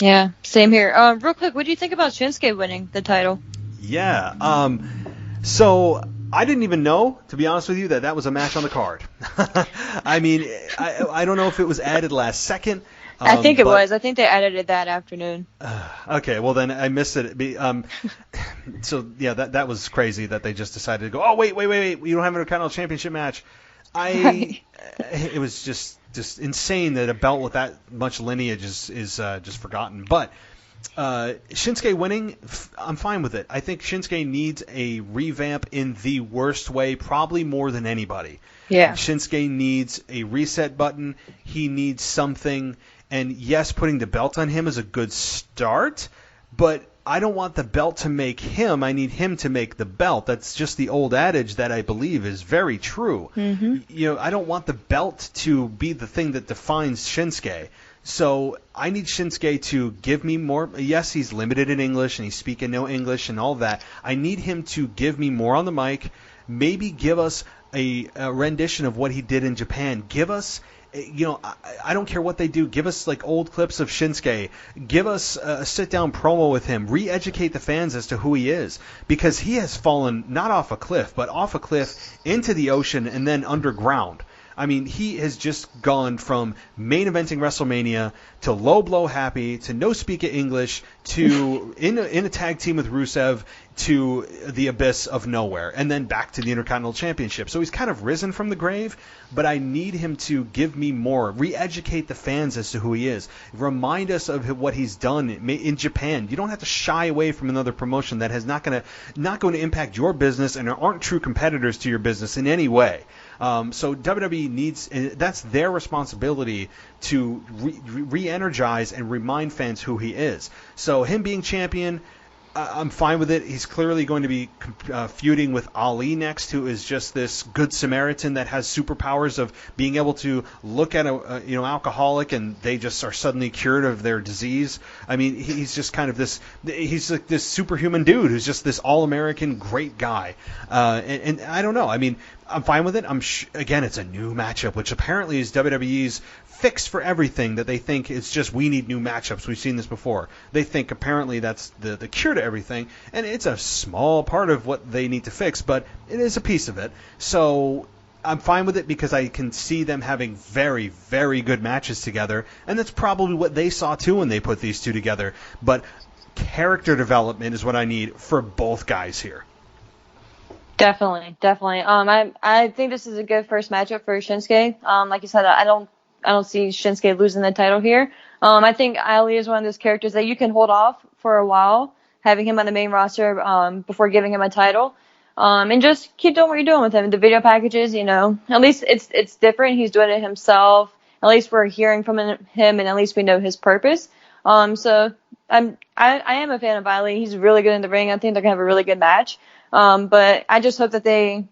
Yeah, same here. Real quick, what do you think about Shinsuke winning the title? Yeah. So I didn't even know, to be honest with you, that was a match on the card. I mean, I don't know if it was added last second. I think it was. I think they added it that afternoon. Okay, well then I missed it. So yeah, that was crazy that they just decided to go. Oh wait, we don't have an Intercontinental Championship match. It was just insane that a belt with that much lineage is just forgotten. But Shinsuke winning, I'm fine with it. I think Shinsuke needs a revamp in the worst way, probably more than anybody. Yeah. Shinsuke needs a reset button. He needs something. And yes, putting the belt on him is a good start, but I don't want the belt to make him. I need him to make the belt. That's just the old adage that I believe is very true. I don't want the belt to be the thing that defines Shinsuke. So I need Shinsuke to give me more. Yes, he's limited in English and he's speaking no English and all that. I need him to give me more on the mic. Maybe give us a rendition of what he did in Japan. Give us, I don't care what they do. Give us like old clips of Shinsuke. Give us a sit-down promo with him. Re-educate the fans as to who he is, because he has fallen not off a cliff, but off a cliff into the ocean and then underground. I mean, he has just gone from main eventing WrestleMania to low blow happy to no speak of English to in a tag team with Rusev to the abyss of nowhere, and then back to the Intercontinental Championship. So he's kind of risen from the grave, but I need him to give me more, re-educate the fans as to who he is, remind us of what he's done in Japan. You don't have to shy away from another promotion that has not going to impact your business and aren't true competitors to your business in any way. So WWE needs, that's their responsibility to re-energize and remind fans who he is. So him being champion, I'm fine with it. He's clearly going to be feuding with Ali next, who is just this good Samaritan that has superpowers of being able to look at a alcoholic and they just are suddenly cured of their disease. I mean, he's just kind of he's like this superhuman dude who's just this all-American great guy. And I don't know. I mean, I'm fine with it. Again, it's a new matchup, which apparently is WWE's fix for everything, that they think it's just we need new matchups. We've seen this before. They think apparently that's the cure to everything, and it's a small part of what they need to fix, but it is a piece of it. So I'm fine with it because I can see them having very, very good matches together, and that's probably what they saw too when they put these two together. But character development is what I need for both guys here. Definitely. I think this is a good first matchup for Shinsuke. Like you said, I don't see Shinsuke losing the title here. I think Ali is one of those characters that you can hold off for a while, having him on the main roster before giving him a title, and just keep doing what you're doing with him. The video packages, at least it's different. He's doing it himself. at least we're hearing from him, and at least we know his purpose. So I am a fan of Wyatt. He's really good in the ring. I think they're gonna have a really good match. But I just hope that they,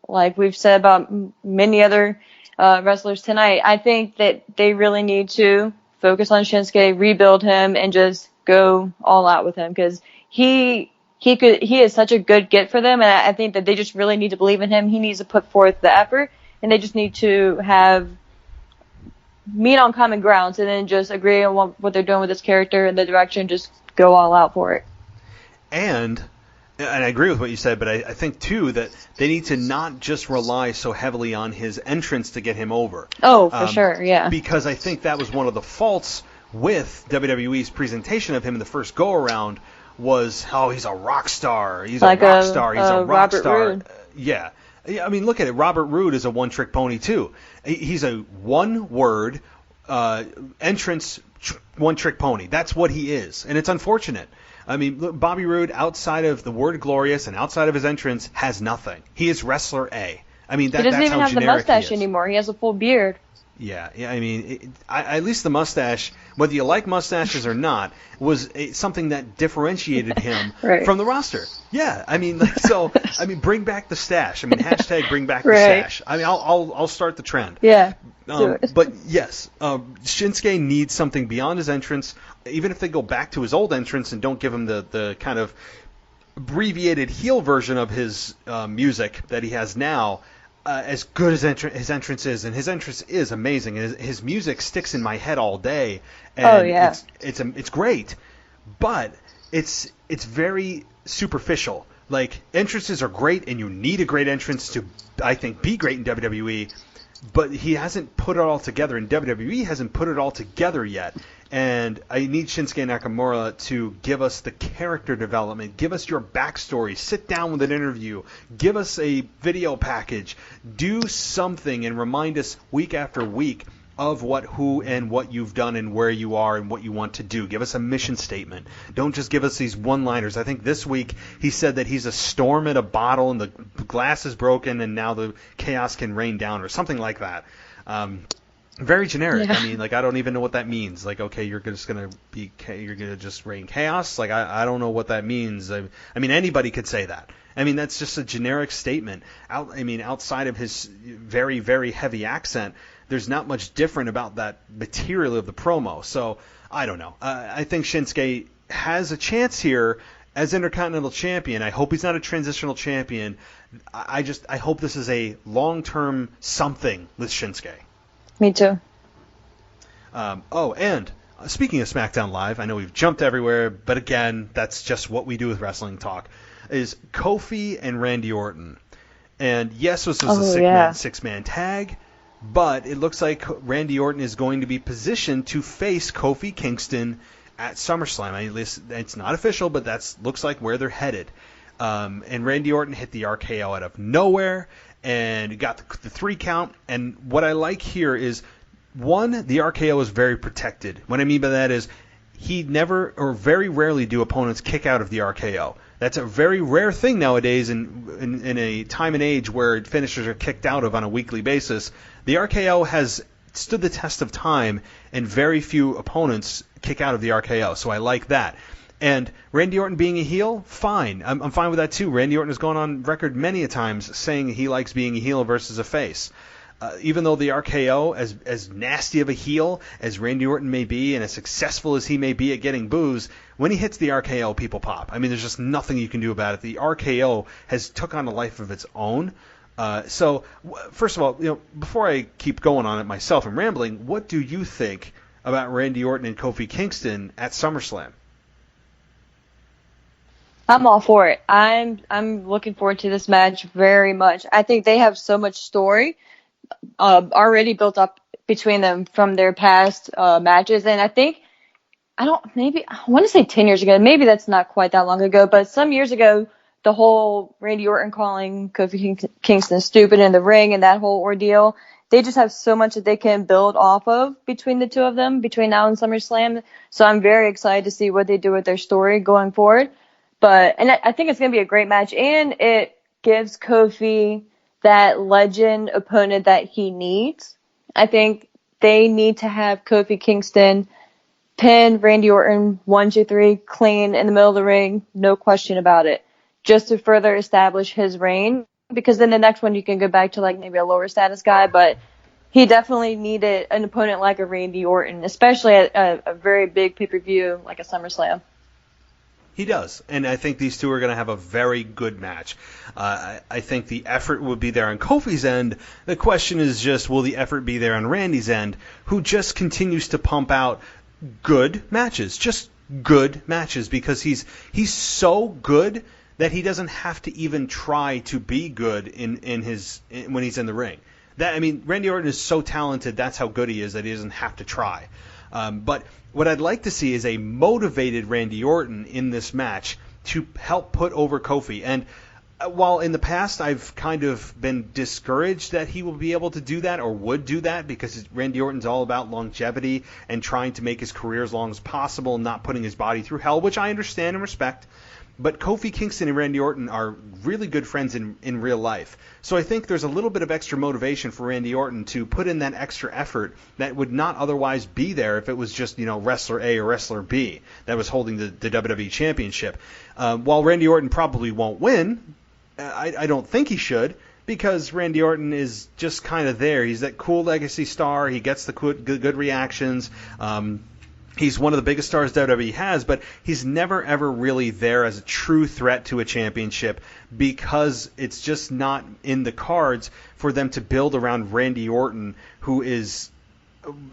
like we've said about many other wrestlers tonight, I think that they really need to focus on Shinsuke, rebuild him, and just go all out with him, because he is such a good get for them, and I think that they just really need to believe in him. He needs to put forth the effort, and they just need to meet on common grounds, and then just agree on what they're doing with this character and the direction, just go all out for it. And I agree with what you said, but I think, too, that they need to not just rely so heavily on his entrance to get him over. Oh, for sure, yeah. Because I think that was one of the faults with WWE's presentation of him in the first go-around was, he's a rock star. He's like a rock star. He's a rock Robert star. Roode. Yeah. I mean, look at it. Robert Roode is a one-trick pony, too. He's a one-word entrance one-trick pony. That's what he is, and it's unfortunate. I mean, look, Bobby Roode, outside of the word glorious and outside of his entrance, has nothing. He is wrestler A. I mean, he doesn't even have the mustache anymore. He has a full beard. Yeah. I mean, at least the mustache, whether you like mustaches or not, was something that differentiated him from the roster. Yeah. I mean, bring back the stash. I mean, hashtag bring back the stash. I mean, I'll start the trend. Yeah. But yes, Shinsuke needs something beyond his entrance. Even if they go back to his old entrance and don't give him the kind of abbreviated heel version of his music that he has now, as good as his entrance is, and his entrance is amazing. His music sticks in my head all day, and it's great, but it's very superficial. Like, entrances are great, and you need a great entrance to, I think, be great in WWE. But he hasn't put it all together, and WWE hasn't put it all together yet. And I need Shinsuke Nakamura to give us the character development, give us your backstory, sit down with an interview, give us a video package, do something and remind us week after week of who and what you've done and where you are and what you want to do. Give us a mission statement. Don't just give us these one-liners. I think this week he said that he's a storm in a bottle and the glass is broken and now the chaos can rain down or something like that. Very generic. Yeah. I mean, I don't even know what that means. Okay, you're going to just rain chaos? I don't know what that means. I mean, anybody could say that. I mean, that's just a generic statement. Outside of his very, very heavy accent, there's not much different about that material of the promo. So, I don't know. I think Shinsuke has a chance here as Intercontinental Champion. I hope he's not a transitional champion. I hope this is a long-term something with Shinsuke. Me too. And speaking of SmackDown Live, I know we've jumped everywhere, but again, that's just what we do with wrestling talk, is Kofi and Randy Orton. And yes, this was a six-man tag, but it looks like Randy Orton is going to be positioned to face Kofi Kingston at SummerSlam. I mean, it's not official, but that looks like where they're headed. And Randy Orton hit the RKO out of nowhere and got the 3 count. And what I like here is, one, the RKO is very protected. What I mean by that is he never or very rarely do opponents kick out of the RKO. That's a very rare thing nowadays in a time and age where finishers are kicked out of on a weekly basis. The RKO has stood the test of time, and very few opponents kick out of the RKO, so I like that. And Randy Orton being a heel, fine. I'm fine with that too. Randy Orton has gone on record many a times saying he likes being a heel versus a face. Even though the RKO, as nasty of a heel as Randy Orton may be and as successful as he may be at getting boos, when he hits the RKO, people pop. I mean, there's just nothing you can do about it. The RKO has took on a life of its own. So, first of all, before I keep going on it myself and rambling, what do you think about Randy Orton and Kofi Kingston at SummerSlam? I'm all for it. I'm looking forward to this match very much. I think they have so much story already built up between them from their past matches, and I want to say 10 years ago, maybe that's not quite that long ago, but some years ago, the whole Randy Orton calling Kofi Kingston stupid in the ring and that whole ordeal, they just have so much that they can build off of between the two of them, between now and SummerSlam, so I'm very excited to see what they do with their story going forward. And I think it's going to be a great match, and it gives Kofi that legend opponent that he needs. I think they need to have Kofi Kingston pin Randy Orton 1, 2, 3 clean in the middle of the ring, no question about it, just to further establish his reign. Because then the next one you can go back to like maybe a lower status guy, but he definitely needed an opponent like a Randy Orton, especially at a very big pay-per-view like a SummerSlam. He does, and I think these two are going to have a very good match. I think the effort will be there on Kofi's end. The question is just, will the effort be there on Randy's end, who just continues to pump out good matches, just good matches, because he's so good that he doesn't have to even try to be good when he's in the ring. Randy Orton is so talented, that's how good he is, that he doesn't have to try. But what I'd like to see is a motivated Randy Orton in this match to help put over Kofi. And while in the past I've kind of been discouraged that he will be able to do that or would do that, because Randy Orton's all about longevity and trying to make his career as long as possible and not putting his body through hell, which I understand and respect. But Kofi Kingston and Randy Orton are really good friends in real life. So I think there's a little bit of extra motivation for Randy Orton to put in that extra effort that would not otherwise be there if it was just, wrestler A or wrestler B that was holding the WWE Championship. While Randy Orton probably won't win, I don't think he should, because Randy Orton is just kind of there. He's that cool legacy star. He gets the good reactions. He's one of the biggest stars WWE has, but he's never, ever really there as a true threat to a championship, because it's just not in the cards for them to build around Randy Orton, who is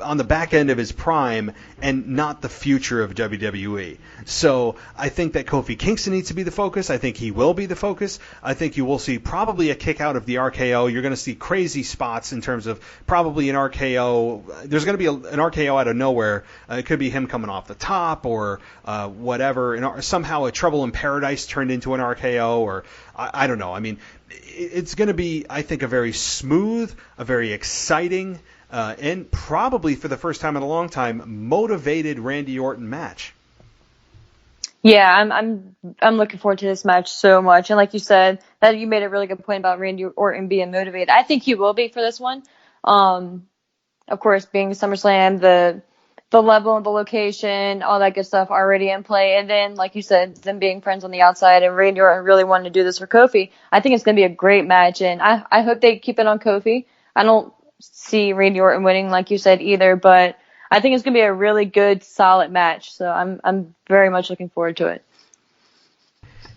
on the back end of his prime and not the future of WWE. So I think that Kofi Kingston needs to be the focus. I think he will be the focus. I think you will see probably a kick out of the RKO. You're going to see crazy spots in terms of probably an RKO. There's going to be an RKO out of nowhere. It could be him coming off the top or whatever. And somehow a Trouble in Paradise turned into an RKO, or I don't know. It's going to be, I think, a very smooth, a very exciting, and probably for the first time in a long time, motivated Randy Orton match. Yeah, I'm looking forward to this match so much. And like you said, that you made a really good point about Randy Orton being motivated. I think he will be for this one. Of course, being SummerSlam, the level and the location, all that good stuff already in play. And then, like you said, them being friends on the outside and Randy Orton really wanting to do this for Kofi. I think it's going to be a great match, and I hope they keep it on Kofi. I don't see Randy Orton winning, like you said, either, but I think it's going to be a really good, solid match. So I'm very much looking forward to it.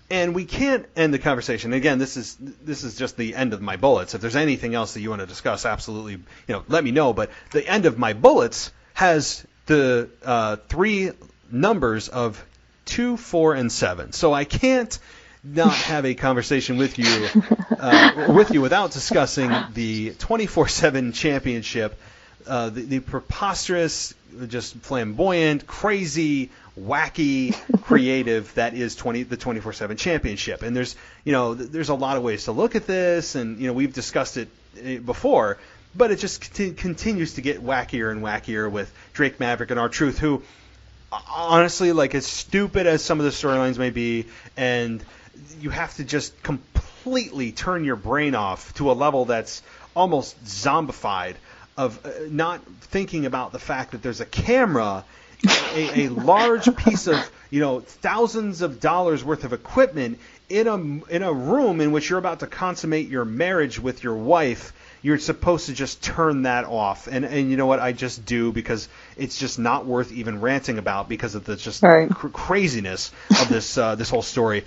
And we can't end the conversation. Again, this is just the end of my bullets. If there's anything else that you want to discuss, absolutely, let me know. But the end of my bullets has the three numbers of 2, 4, and 7. So I can't not have a conversation with you without discussing the 24/7 championship, the preposterous, just flamboyant, crazy, wacky, creative that is the 24/7 championship. And there's a lot of ways to look at this, and we've discussed it before, but it just continues to get wackier and wackier with Drake Maverick and R-Truth, who honestly, like, as stupid as some of the storylines may be, and you have to just completely turn your brain off to a level that's almost zombified of not thinking about the fact that there's a camera, a large piece of thousands of dollars worth of equipment in a room in which you're about to consummate your marriage with your wife. You're supposed to just turn that off, and you know what? I just do, because it's just not worth even ranting about because of the just craziness of this whole story.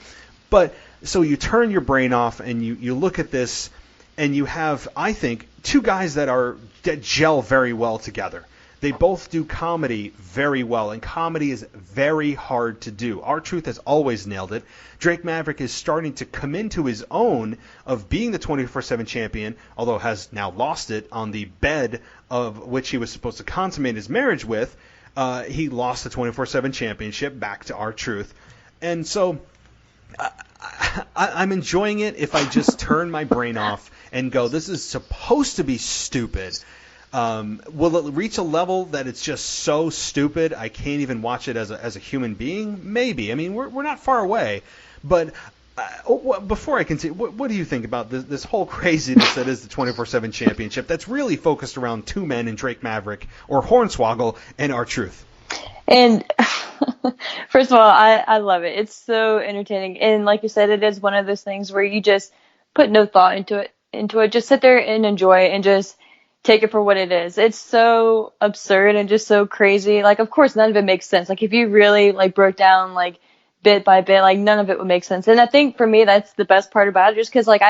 But so you turn your brain off and you look at this, and you have, I think, two guys that gel very well together. They both do comedy very well, and comedy is very hard to do. R-Truth has always nailed it. Drake Maverick is starting to come into his own of being the 24/7 champion, although has now lost it on the bed of which he was supposed to consummate his marriage with. He lost the 24/7 championship back to R-Truth. And so I'm enjoying it if I just turn my brain off and go, this is supposed to be stupid. Will it reach a level that it's just so stupid I can't even watch it as a human being? Maybe. We're not far away, but Before I continue, what do you think about this whole craziness that is the 24/7 championship that's really focused around two men in Drake Maverick, or Hornswoggle, and R-Truth? And first of all, I love it. It's so entertaining. And like you said, it is one of those things where you just put no thought into it. Just sit there and enjoy it and just take it for what it is. It's so absurd and just so crazy. Like, of course, none of it makes sense. Like, if you really, like, broke down, like, bit by bit, like, none of it would make sense. And I think for me, that's the best part about it, just because, like,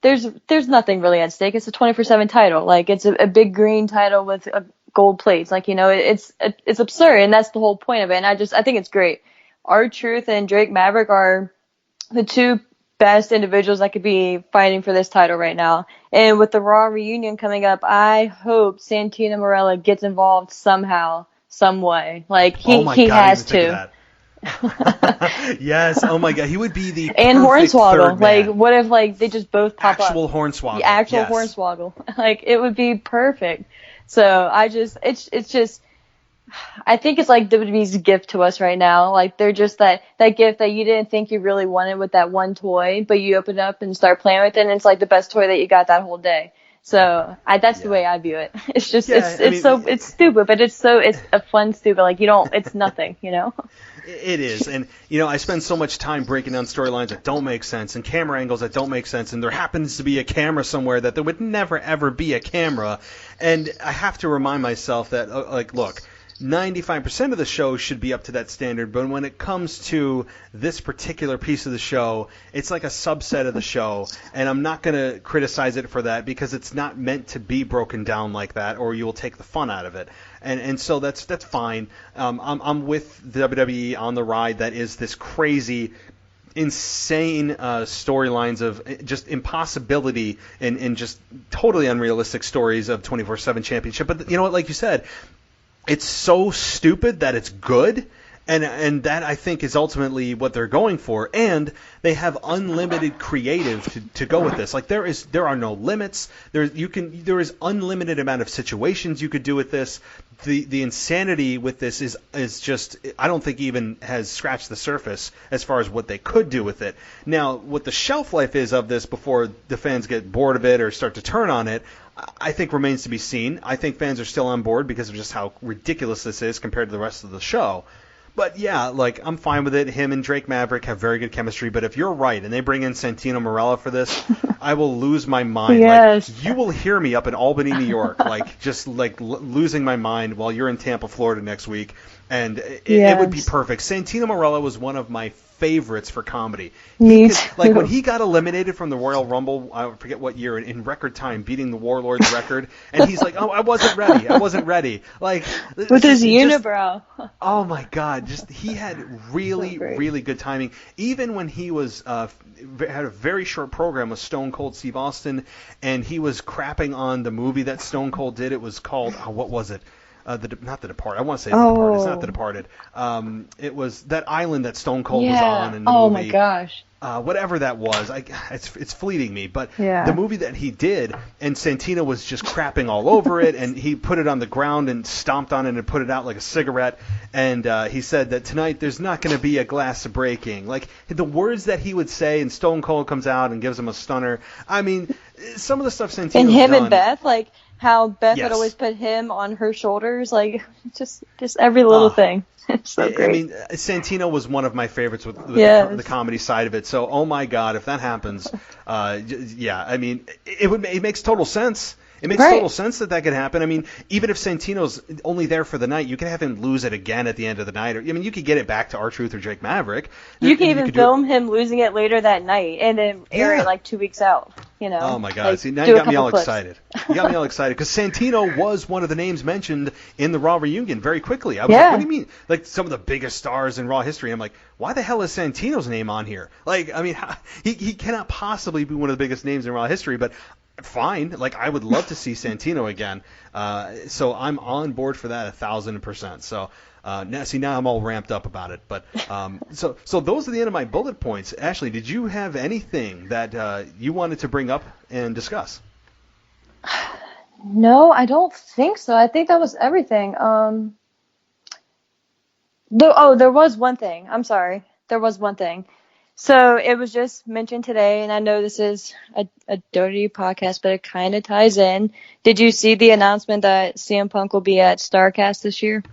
there's nothing really at stake. It's a 24/7 title. Like, it's a big green title with gold plates. Like, it's absurd, and that's the whole point of it. And I think it's great. R-Truth and Drake Maverick are the two best individuals that could be fighting for this title right now. And with the Raw reunion coming up, I hope Santino Marella gets involved somehow, some way. Like, he has to. Yes, oh my god, he would be the and Hornswoggle. Like, what if, like, they just both pop actual up? Hornswoggle. The actual yes. Hornswoggle. Like, it would be perfect. So it's just, I think it's like WWE's gift to us right now. Like, they're just that gift that you didn't think you really wanted with that one toy, but you open it up and start playing with it, and it's like the best toy that you got that whole day. So that's the way I view it. It's just, it's stupid, but it's a fun stupid. Like, it's nothing, It is, and I spend so much time breaking down storylines that don't make sense and camera angles that don't make sense, and there happens to be a camera somewhere that there would never ever be a camera, and I have to remind myself that, like, look, 95% of the show should be up to that standard, but when it comes to this particular piece of the show, it's like a subset of the show, and I'm not going to criticize it for that because it's not meant to be broken down like that, or you will take the fun out of it. And so that's fine. I'm with the WWE on the ride that is this crazy, insane storylines of just impossibility and just totally unrealistic stories of 24/7 championship. But you know what, like you said, it's so stupid that it's good, and that I think is ultimately what they're going for. And they have unlimited creative to go with this. Like, there are no limits. There is unlimited amount of situations you could do with this. The insanity with this is just, I don't think even has scratched the surface as far as what they could do with it. Now, what the shelf life is of this before the fans get bored of it or start to turn on it, I think remains to be seen. I think fans are still on board because of just how ridiculous this is compared to the rest of the show. But yeah, like, I'm fine with it. Him and Drake Maverick have very good chemistry. But if you're right and they bring in Santino Marella for this, I will lose my mind. Yes. Like, you will hear me up in Albany, New York, like, just like losing my mind while you're in Tampa, Florida next week. And it would be perfect. Santino Marella was one of my favorites for comedy. Like, when he got eliminated from the Royal Rumble, I forget what year, in record time, beating the Warlord's record, and he's like, "Oh, I wasn't ready." Like, with his unibrow. Oh my God! He had really good timing. Even when he was had a very short program with Stone Cold Steve Austin, and he was crapping on the movie that Stone Cold did. It was called what was it? Not The Departed. I want to say The Departed. It's not The Departed. It was that island that Stone Cold was on in the movie. My gosh. Whatever that was, it's fleeting me. But the movie that he did, and Santino was just crapping all over it, and he put it on the ground and stomped on it and put it out like a cigarette. And he said that tonight there's not going to be a glass breaking. Like, the words that he would say, and Stone Cold comes out and gives him a stunner. I mean, some of the stuff Santino's done. And him and Beth, like, how Beth would always put him on her shoulders, like, just every little thing. It's so great. I mean, Santino was one of my favorites with the comedy side of it. So, oh my God, if that happens, I mean, it makes total sense. It makes total sense that could happen. I mean, even if Santino's only there for the night, you can have him lose it again at the end of the night. Or, I mean, you could get it back to R-Truth or Drake Maverick. You can even film him losing it later that night and then air it like 2 weeks out. Oh my God! Like, see, now you got me all excited. You got me all excited because Santino was one of the names mentioned in the Raw reunion very quickly. I was like, what do you mean? Like, some of the biggest stars in Raw history. I'm like, why the hell is Santino's name on here? Like, I mean, he cannot possibly be one of the biggest names in Raw history, but fine. Like, I would love to see Santino again. So I'm on board for that 1,000%. So. Now I'm all ramped up about it, but so those are the end of my bullet points. Ashley, did you have anything that you wanted to bring up and discuss? No, I don't think so. I think that was everything. There was one thing. I'm sorry. There was one thing. So it was just mentioned today, and I know this is a WWE podcast, but it kind of ties in. Did you see the announcement that CM Punk will be at StarCast this year?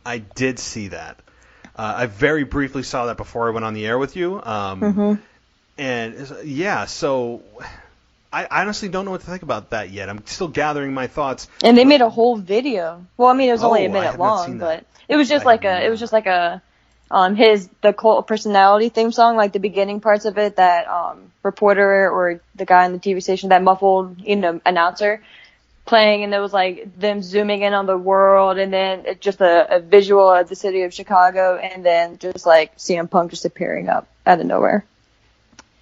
I did see that. I very briefly saw that before I went on the air with you. And yeah, so I honestly don't know what to think about that yet. I'm still gathering my thoughts. And they made a whole video. Well, I mean, it was only a minute long, but it was just like the cult of personality theme song, like the beginning parts of it, that reporter or the guy on the TV station, that muffled, announcer playing, and it was like them zooming in on the world, and then it just a visual of the city of Chicago, and then just like CM Punk just appearing up out of nowhere.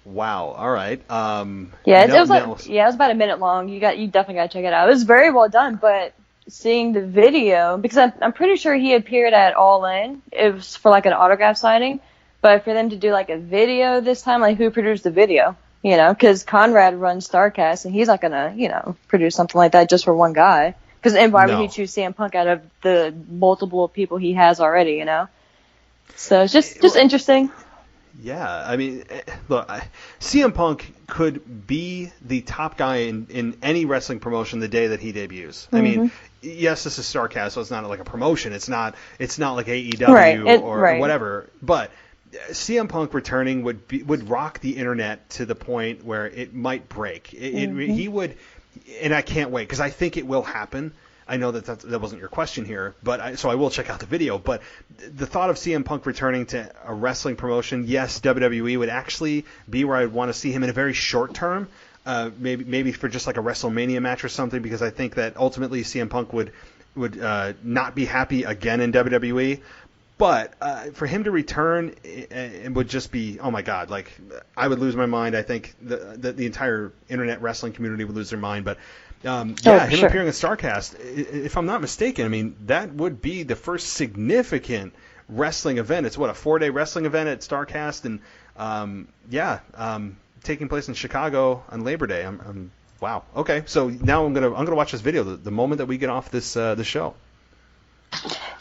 Wow. All right. It was about a minute long. You definitely got to check it out. It was very well done, but seeing the video, because I'm pretty sure he appeared at All In. It was for like an autograph signing, but for them to do like a video this time, like who produced the video? Because Conrad runs StarCast, and he's not gonna, produce something like that just for one guy. Because why would he choose CM Punk out of the multiple people he has already? So it's just interesting. Yeah, I mean, look, CM Punk could be the top guy in any wrestling promotion the day that he debuts. I mean, yes, this is StarCast, so it's not like a promotion. It's not like AEW or whatever. But CM Punk returning would rock the internet to the point where it might break. He would, and I can't wait because I think it will happen. I know that wasn't your question here, so I will check out the video. But the thought of CM Punk returning to a wrestling promotion, yes, WWE would actually be where I would want to see him in a very short term, maybe for just like a WrestleMania match or something, because I think that ultimately CM Punk would not be happy again in WWE. But for him to return, it would just be, oh my God, like I would lose my mind. I think the entire internet wrestling community would lose their mind. But him appearing on StarCast, if I'm not mistaken, I mean, that would be the first significant wrestling event. It's a 4-day wrestling event at StarCast, and taking place in Chicago on Labor Day. Wow. Okay, so now I'm gonna watch this video the moment that we get off this show.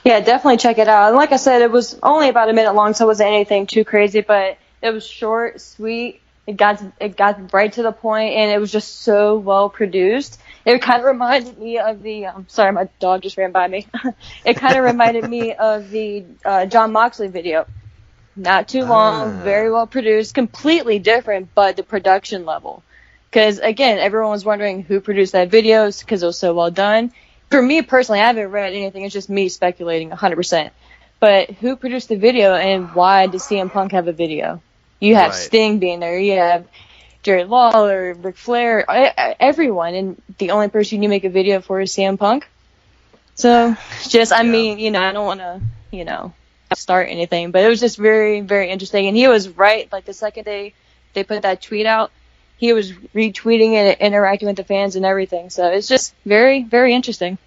Yeah, definitely check it out. And like I said, it was only about a minute long, so it wasn't anything too crazy, but it was short, sweet. It got right to the point, and it was just so well produced. It kind of reminded me of the sorry, my dog just ran by me. It kind of reminded me of the Jon Moxley video. Not too long, very well produced, completely different, but the production level. Because again, everyone was wondering who produced that video because it was so well done. For me personally, I haven't read anything. It's just me speculating 100%. But who produced the video, and why does CM Punk have a video? You have Sting being there. You have Jerry Lawler, Ric Flair, everyone. And the only person you make a video for is CM Punk. So, I mean, I don't want to, start anything. But it was just very, very interesting. And he was right. Like, the second they put that tweet out, he was retweeting it, interacting with the fans and everything. So it's just very, very interesting.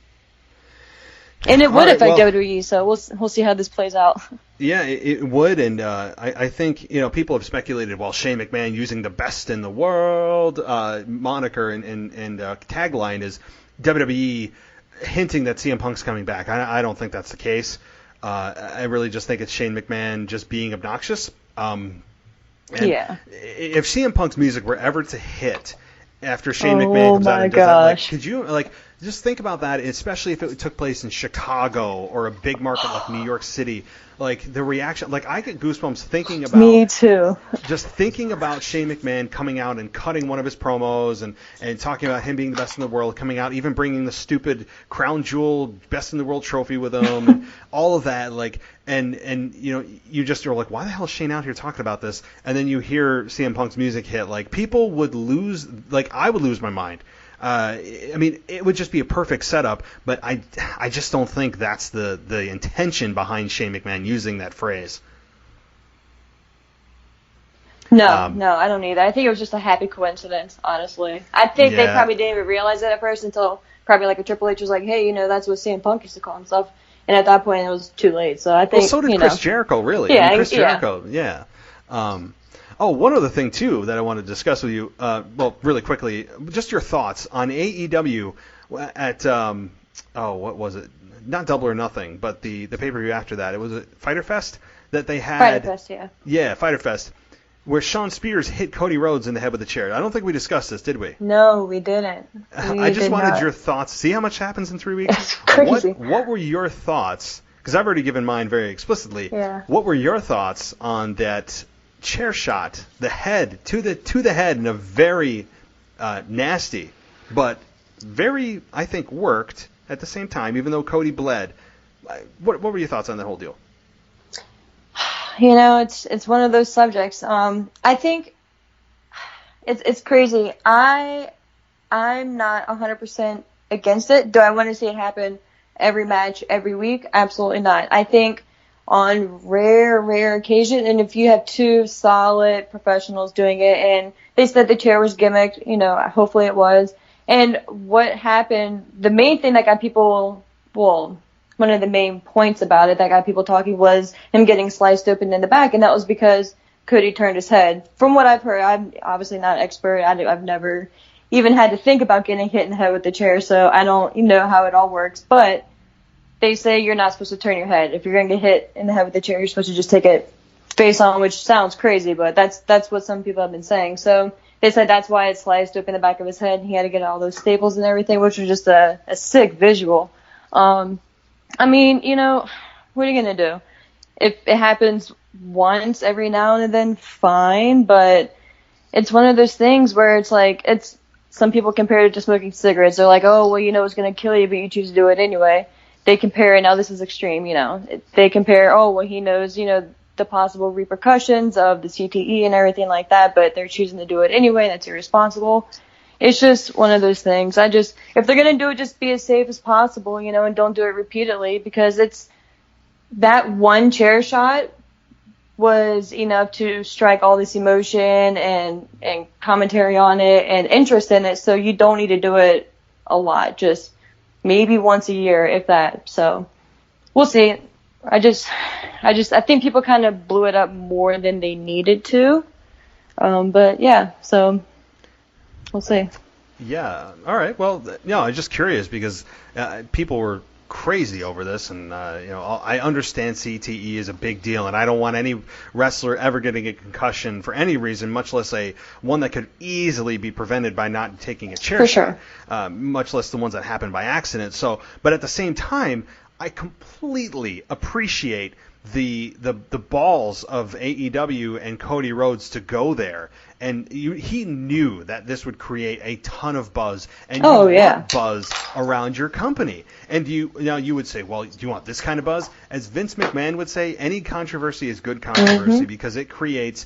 And it would affect WWE, so we'll see how this plays out. Yeah, it would, and I think people have speculated, Shane McMahon using the best in the world moniker and tagline is WWE hinting that CM Punk's coming back. I don't think that's the case. I really just think it's Shane McMahon just being obnoxious. If CM Punk's music were ever to hit after Shane McMahon comes out and does that, could you just think about that, especially if it took place in Chicago or a big market like New York City. Like the reaction, I get goosebumps thinking about. Me too. Just thinking about Shane McMahon coming out and cutting one of his promos and talking about him being the best in the world, coming out, even bringing the stupid crown jewel best in the world trophy with him, and all of that. And you just are like, why the hell is Shane out here talking about this? And then you hear CM Punk's music hit. People would lose. I would lose my mind. I mean, it would just be a perfect setup, but I just don't think that's the intention behind Shane McMahon using that phrase. No, I don't either. I think it was just a happy coincidence, honestly. I think they probably didn't even realize it at first until probably a Triple H was like, hey, that's what CM Punk used to call himself. And at that point, it was too late. So I think, so did Chris Jericho, really. Yeah, Chris Jericho, yeah. One other thing, too, that I want to discuss with you, really quickly, just your thoughts on AEW at, what was it? Not Double or Nothing, but the pay-per-view after that. It was a Fyter Fest that they had. Fyter Fest, yeah. Yeah, Fyter Fest. where Shawn Spears hit Cody Rhodes in the head with a chair. I don't think we discussed this, did we? No, we didn't. I just wanted your thoughts. See how much happens in 3 weeks? It's crazy. What were your thoughts? Because I've already given mine very explicitly. Yeah. What were your thoughts on that chair shot, the head to the head in a very nasty, but very, I think, worked at the same time, even though Cody bled. What were your thoughts on that whole deal? It's one of those subjects. I think it's crazy. I'm not 100% against it. Do I want to see it happen every match, every week? Absolutely not. I think on rare occasion, and if you have two solid professionals doing it, and they said the chair was gimmicked, hopefully it was. And what happened, the main thing that got people, one of the main points about it that got people talking was him getting sliced open in the back, and that was because Cody turned his head. From what I've heard, I'm obviously not an expert. I've never even had to think about getting hit in the head with the chair, so I don't know how it all works. But they say you're not supposed to turn your head. If you're going to get hit in the head with the chair, you're supposed to just take it face on, which sounds crazy, but that's what some people have been saying. So they said that's why it sliced open the back of his head, and he had to get all those staples and everything, which was just a sick visual. What are you going to do? If it happens once every now and then, fine, but it's one of those things where it's like, some people compare it to smoking cigarettes. They're like, oh, well, it's going to kill you, but you choose to do it anyway. They compare it, now this is extreme, they compare, oh, well, he knows, the possible repercussions of the CTE and everything like that, but they're choosing to do it anyway, and that's irresponsible. It's just one of those things. If they're going to do it, just be as safe as possible, and don't do it repeatedly, because it's that one chair shot was enough to strike all this emotion and commentary on it and interest in it. So you don't need to do it a lot, just maybe once a year, if that. So we'll see. I think people kind of blew it up more than they needed to. But yeah, so we'll see. Yeah. All right. Well, I'm just curious because people were crazy over this, and I understand CTE is a big deal, and I don't want any wrestler ever getting a concussion for any reason, much less one that could easily be prevented by not taking a chair shot, much less the ones that happen by accident. So, but at the same time, I completely appreciate the balls of AEW and Cody Rhodes to go there, and he knew that this would create a ton of buzz, and want buzz around your company. And you would say, well, do you want this kind of buzz? As Vince McMahon would say, any controversy is good controversy because it creates,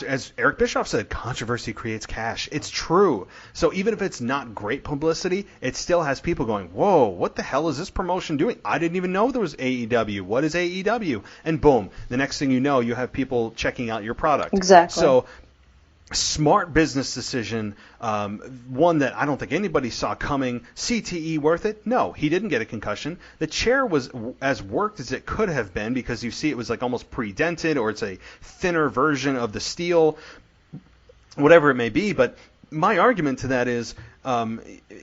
as Eric Bischoff said, controversy creates cash. It's true. So even if it's not great publicity, it still has people going, whoa, what the hell is this promotion doing? I didn't even know there was AEW. What is AEW? And boom, the next thing you know, you have people checking out your product. Exactly. So smart business decision, one that I don't think anybody saw coming. CTE worth it? No, he didn't get a concussion. The chair was as worked as it could have been because you see it was like almost pre-dented, or it's a thinner version of the steel, whatever it may be. But my argument to that is,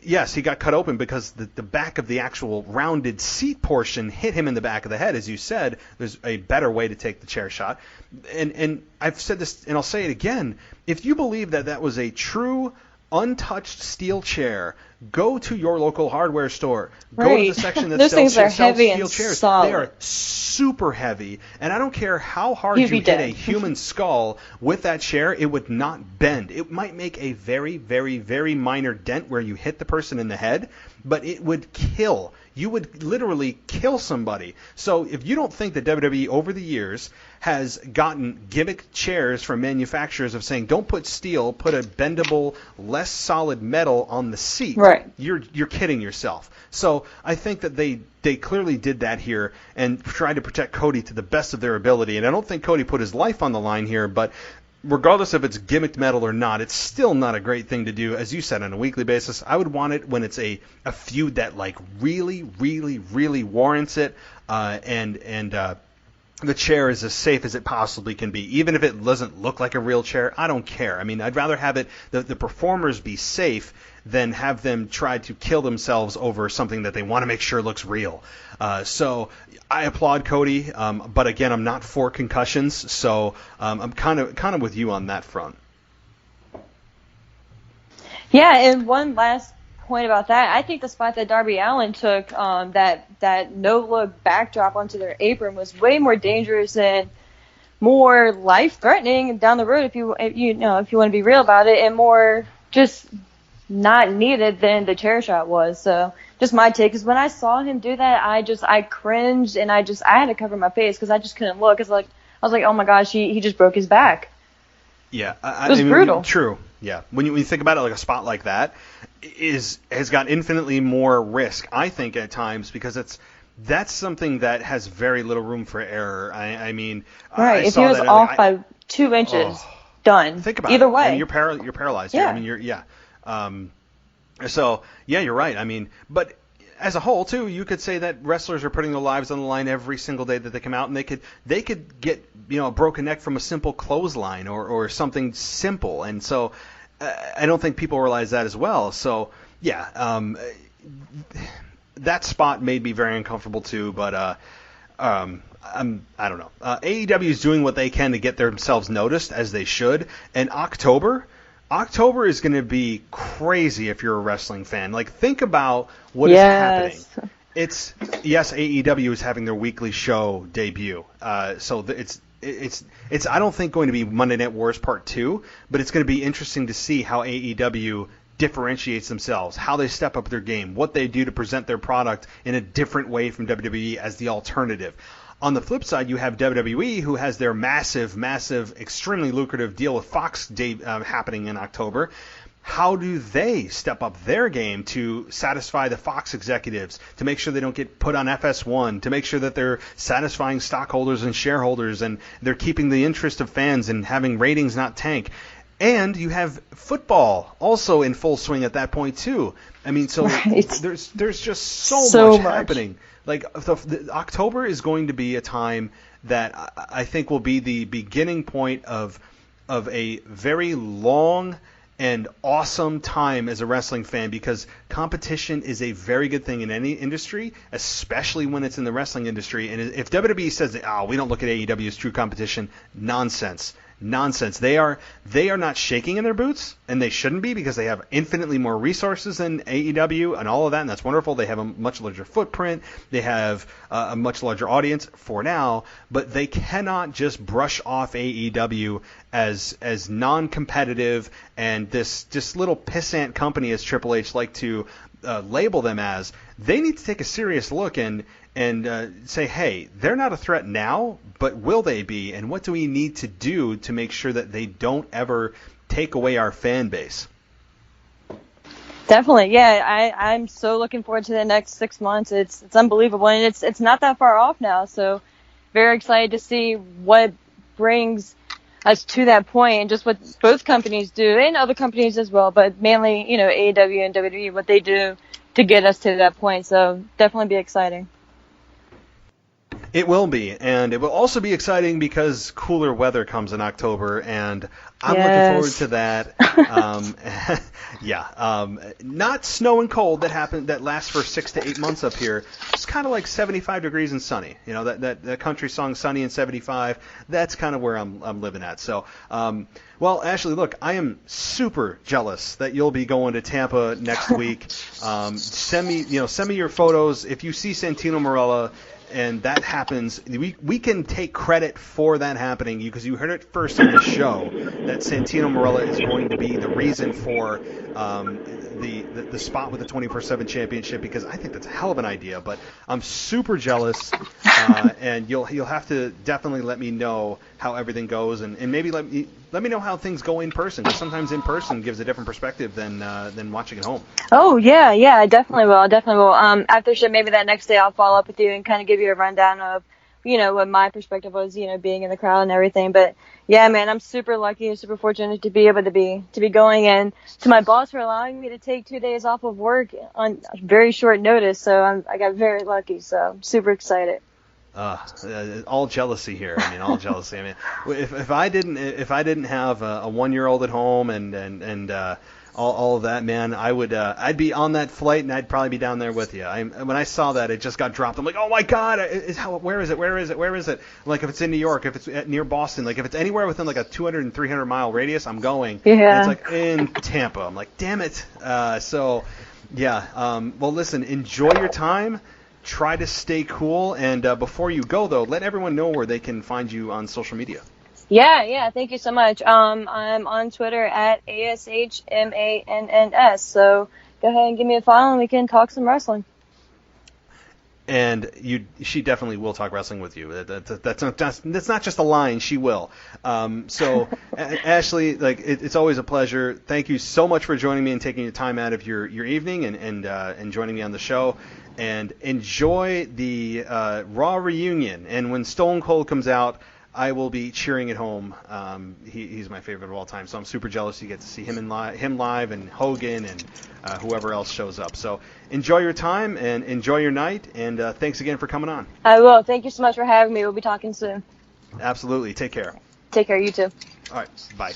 yes, he got cut open because the back of the actual rounded seat portion hit him in the back of the head. As you said, there's a better way to take the chair shot. And I've said this, and I'll say it again. If you believe that was a true, untouched steel chair, go to your local hardware store. Go to the section that sells steel chairs. Solid. They are super heavy, and I don't care how hard you hit a human skull with that chair, it would not bend. It might make a very, very, very minor dent where you hit the person in the head, but it would kill. You would literally kill somebody. So if you don't think that WWE over the years has gotten gimmick chairs from manufacturers of saying, don't put steel, put a bendable, less solid metal on the seat, right, you're kidding yourself. So I think that they clearly did that here and tried to protect Cody to the best of their ability. And I don't think Cody put his life on the line here, but regardless if it's gimmicked metal or not, it's still not a great thing to do, as you said, on a weekly basis. I would want it when it's a feud that like really, really, really warrants it, and the chair is as safe as it possibly can be. Even if it doesn't look like a real chair, I don't care. I mean, I'd rather have the performers be safe than have them try to kill themselves over something that they want to make sure looks real. So I applaud Cody, but again, I'm not for concussions, so I'm kind of with you on that front. Yeah, and one last point about that, I think the spot that Darby Allin took, that no-look backdrop onto their apron, was way more dangerous and more life-threatening down the road if you want to be real about it, and more just not needed than the chair shot was. So just my take is when I saw him do that, I cringed and I had to cover my face because I just couldn't look. I was like, oh my gosh, he just broke his back. Yeah, it was brutal. True. Yeah, when you think about it, like a spot like that has got infinitely more risk, I think, at times, because that's something that has very little room for error. I mean, right? If he was off by 2 inches, done. Think about either it. way. I mean, you're paralyzed. Yeah. Here. I mean, so yeah, you're right. I mean, but as a whole, too, you could say that wrestlers are putting their lives on the line every single day that they come out, and they could get a broken neck from a simple clothesline or something simple, and so I don't think people realize that as well. So yeah, that spot made me very uncomfortable too, but I don't know. AEW is doing what they can to get themselves noticed, as they should, and October is going to be crazy if you're a wrestling fan. Like, think about what is happening. Yes, AEW is having their weekly show debut. So it's I don't think going to be Monday Night Wars Part 2, but it's going to be interesting to see how AEW differentiates themselves, how they step up their game, what they do to present their product in a different way from WWE as the alternative. On the flip side, you have WWE, who has their massive, extremely lucrative deal with Fox happening in October. How do they step up their game to satisfy the Fox executives, to make sure they don't get put on FS1, to make sure that they're satisfying stockholders and shareholders, and they're keeping the interest of fans and having ratings not tank? And you have football also in full swing at that point too. I mean, so right. There's just so much happening. Like, October is going to be a time that I think will be the beginning point of a very long and awesome time as a wrestling fan, because competition is a very good thing in any industry, especially when it's in the wrestling industry. And if WWE says that, we don't look at AEW as true competition, nonsense. They are not shaking in their boots, and they shouldn't be, because they have infinitely more resources than AEW and all of that, and that's wonderful. They have a much larger footprint. They have a much larger audience for now, but they cannot just brush off AEW as non-competitive and this little pissant company, as Triple H like to label them as. They need to take a serious look and say, hey, they're not a threat now, but will they be? And what do we need to do to make sure that they don't ever take away our fan base? Definitely, yeah. I'm so looking forward to the next 6 months. It's unbelievable, and it's not that far off now. So very excited to see what brings us to that point, and just what both companies do, and other companies as well, but mainly, AEW and WWE, what they do to get us to that point. So definitely be exciting. It will be, and it will also be exciting because cooler weather comes in October, and I'm looking forward to that. Not snow and cold that lasts for 6 to 8 months up here. It's kind of like 75 degrees and sunny. That country song "Sunny and 75." That's kind of where I'm living at. So, well, Ashley, look, I am super jealous that you'll be going to Tampa next week. Send me your photos if you see Santino Marella. And that happens, we can take credit for that happening, because you heard it first on the show that Santino Marella is going to be the reason for the spot with the 24/7 championship, because I think that's a hell of an idea. But I'm super jealous, and you'll have to definitely let me know how everything goes, and maybe let me know how things go in person, because sometimes in person gives a different perspective than watching at home. Oh yeah, I definitely will. After show, maybe that next day I'll follow up with you and kind of give you a rundown of, what my perspective was, being in the crowd and everything. But yeah, man, I'm super lucky and super fortunate to be able to be going, and to my boss for allowing me to take 2 days off of work on very short notice. So I got very lucky. So I'm super excited. All jealousy here. I mean, all jealousy. I mean, if I didn't have a 1-year-old at home and all of that, man, I'd be on that flight and I'd probably be down there with you. When I saw that it just got dropped, I'm like, oh my God, where is it? Like if it's in New York, if it's near Boston, like if it's anywhere within like a 200 and 300 mile radius, I'm going. Yeah. And it's like in Tampa. I'm like, damn it. Well, listen, enjoy your time. Try to stay cool, and before you go, though, let everyone know where they can find you on social media. Yeah, thank you so much. I'm on Twitter at ASHMANNS, so go ahead and give me a follow and we can talk some wrestling. And she definitely will talk wrestling with you. That's not just a line. She will. So, Ashley, like it's always a pleasure. Thank you so much for joining me and taking your time out of your evening and joining me on the show. And enjoy the Raw reunion. And when Stone Cold comes out, I will be cheering at home. He's my favorite of all time, so I'm super jealous you get to see him live and Hogan and whoever else shows up. So enjoy your time and enjoy your night, and thanks again for coming on. I will. Thank you so much for having me. We'll be talking soon. Absolutely. Take care. Take care. You too. All right. Bye.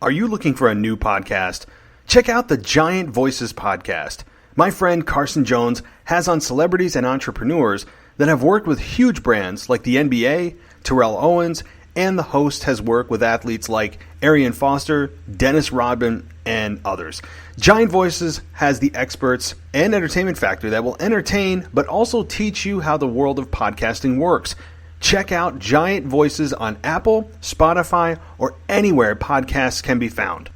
Are you looking for a new podcast? Check out the Giant Voices podcast. My friend Carson Jones has on celebrities and entrepreneurs that have worked with huge brands like the NBA, Terrell Owens, and the host has worked with athletes like Arian Foster, Dennis Rodman, and others. Giant Voices has the experts and entertainment factor that will entertain but also teach you how the world of podcasting works. Check out Giant Voices on Apple, Spotify, or anywhere podcasts can be found.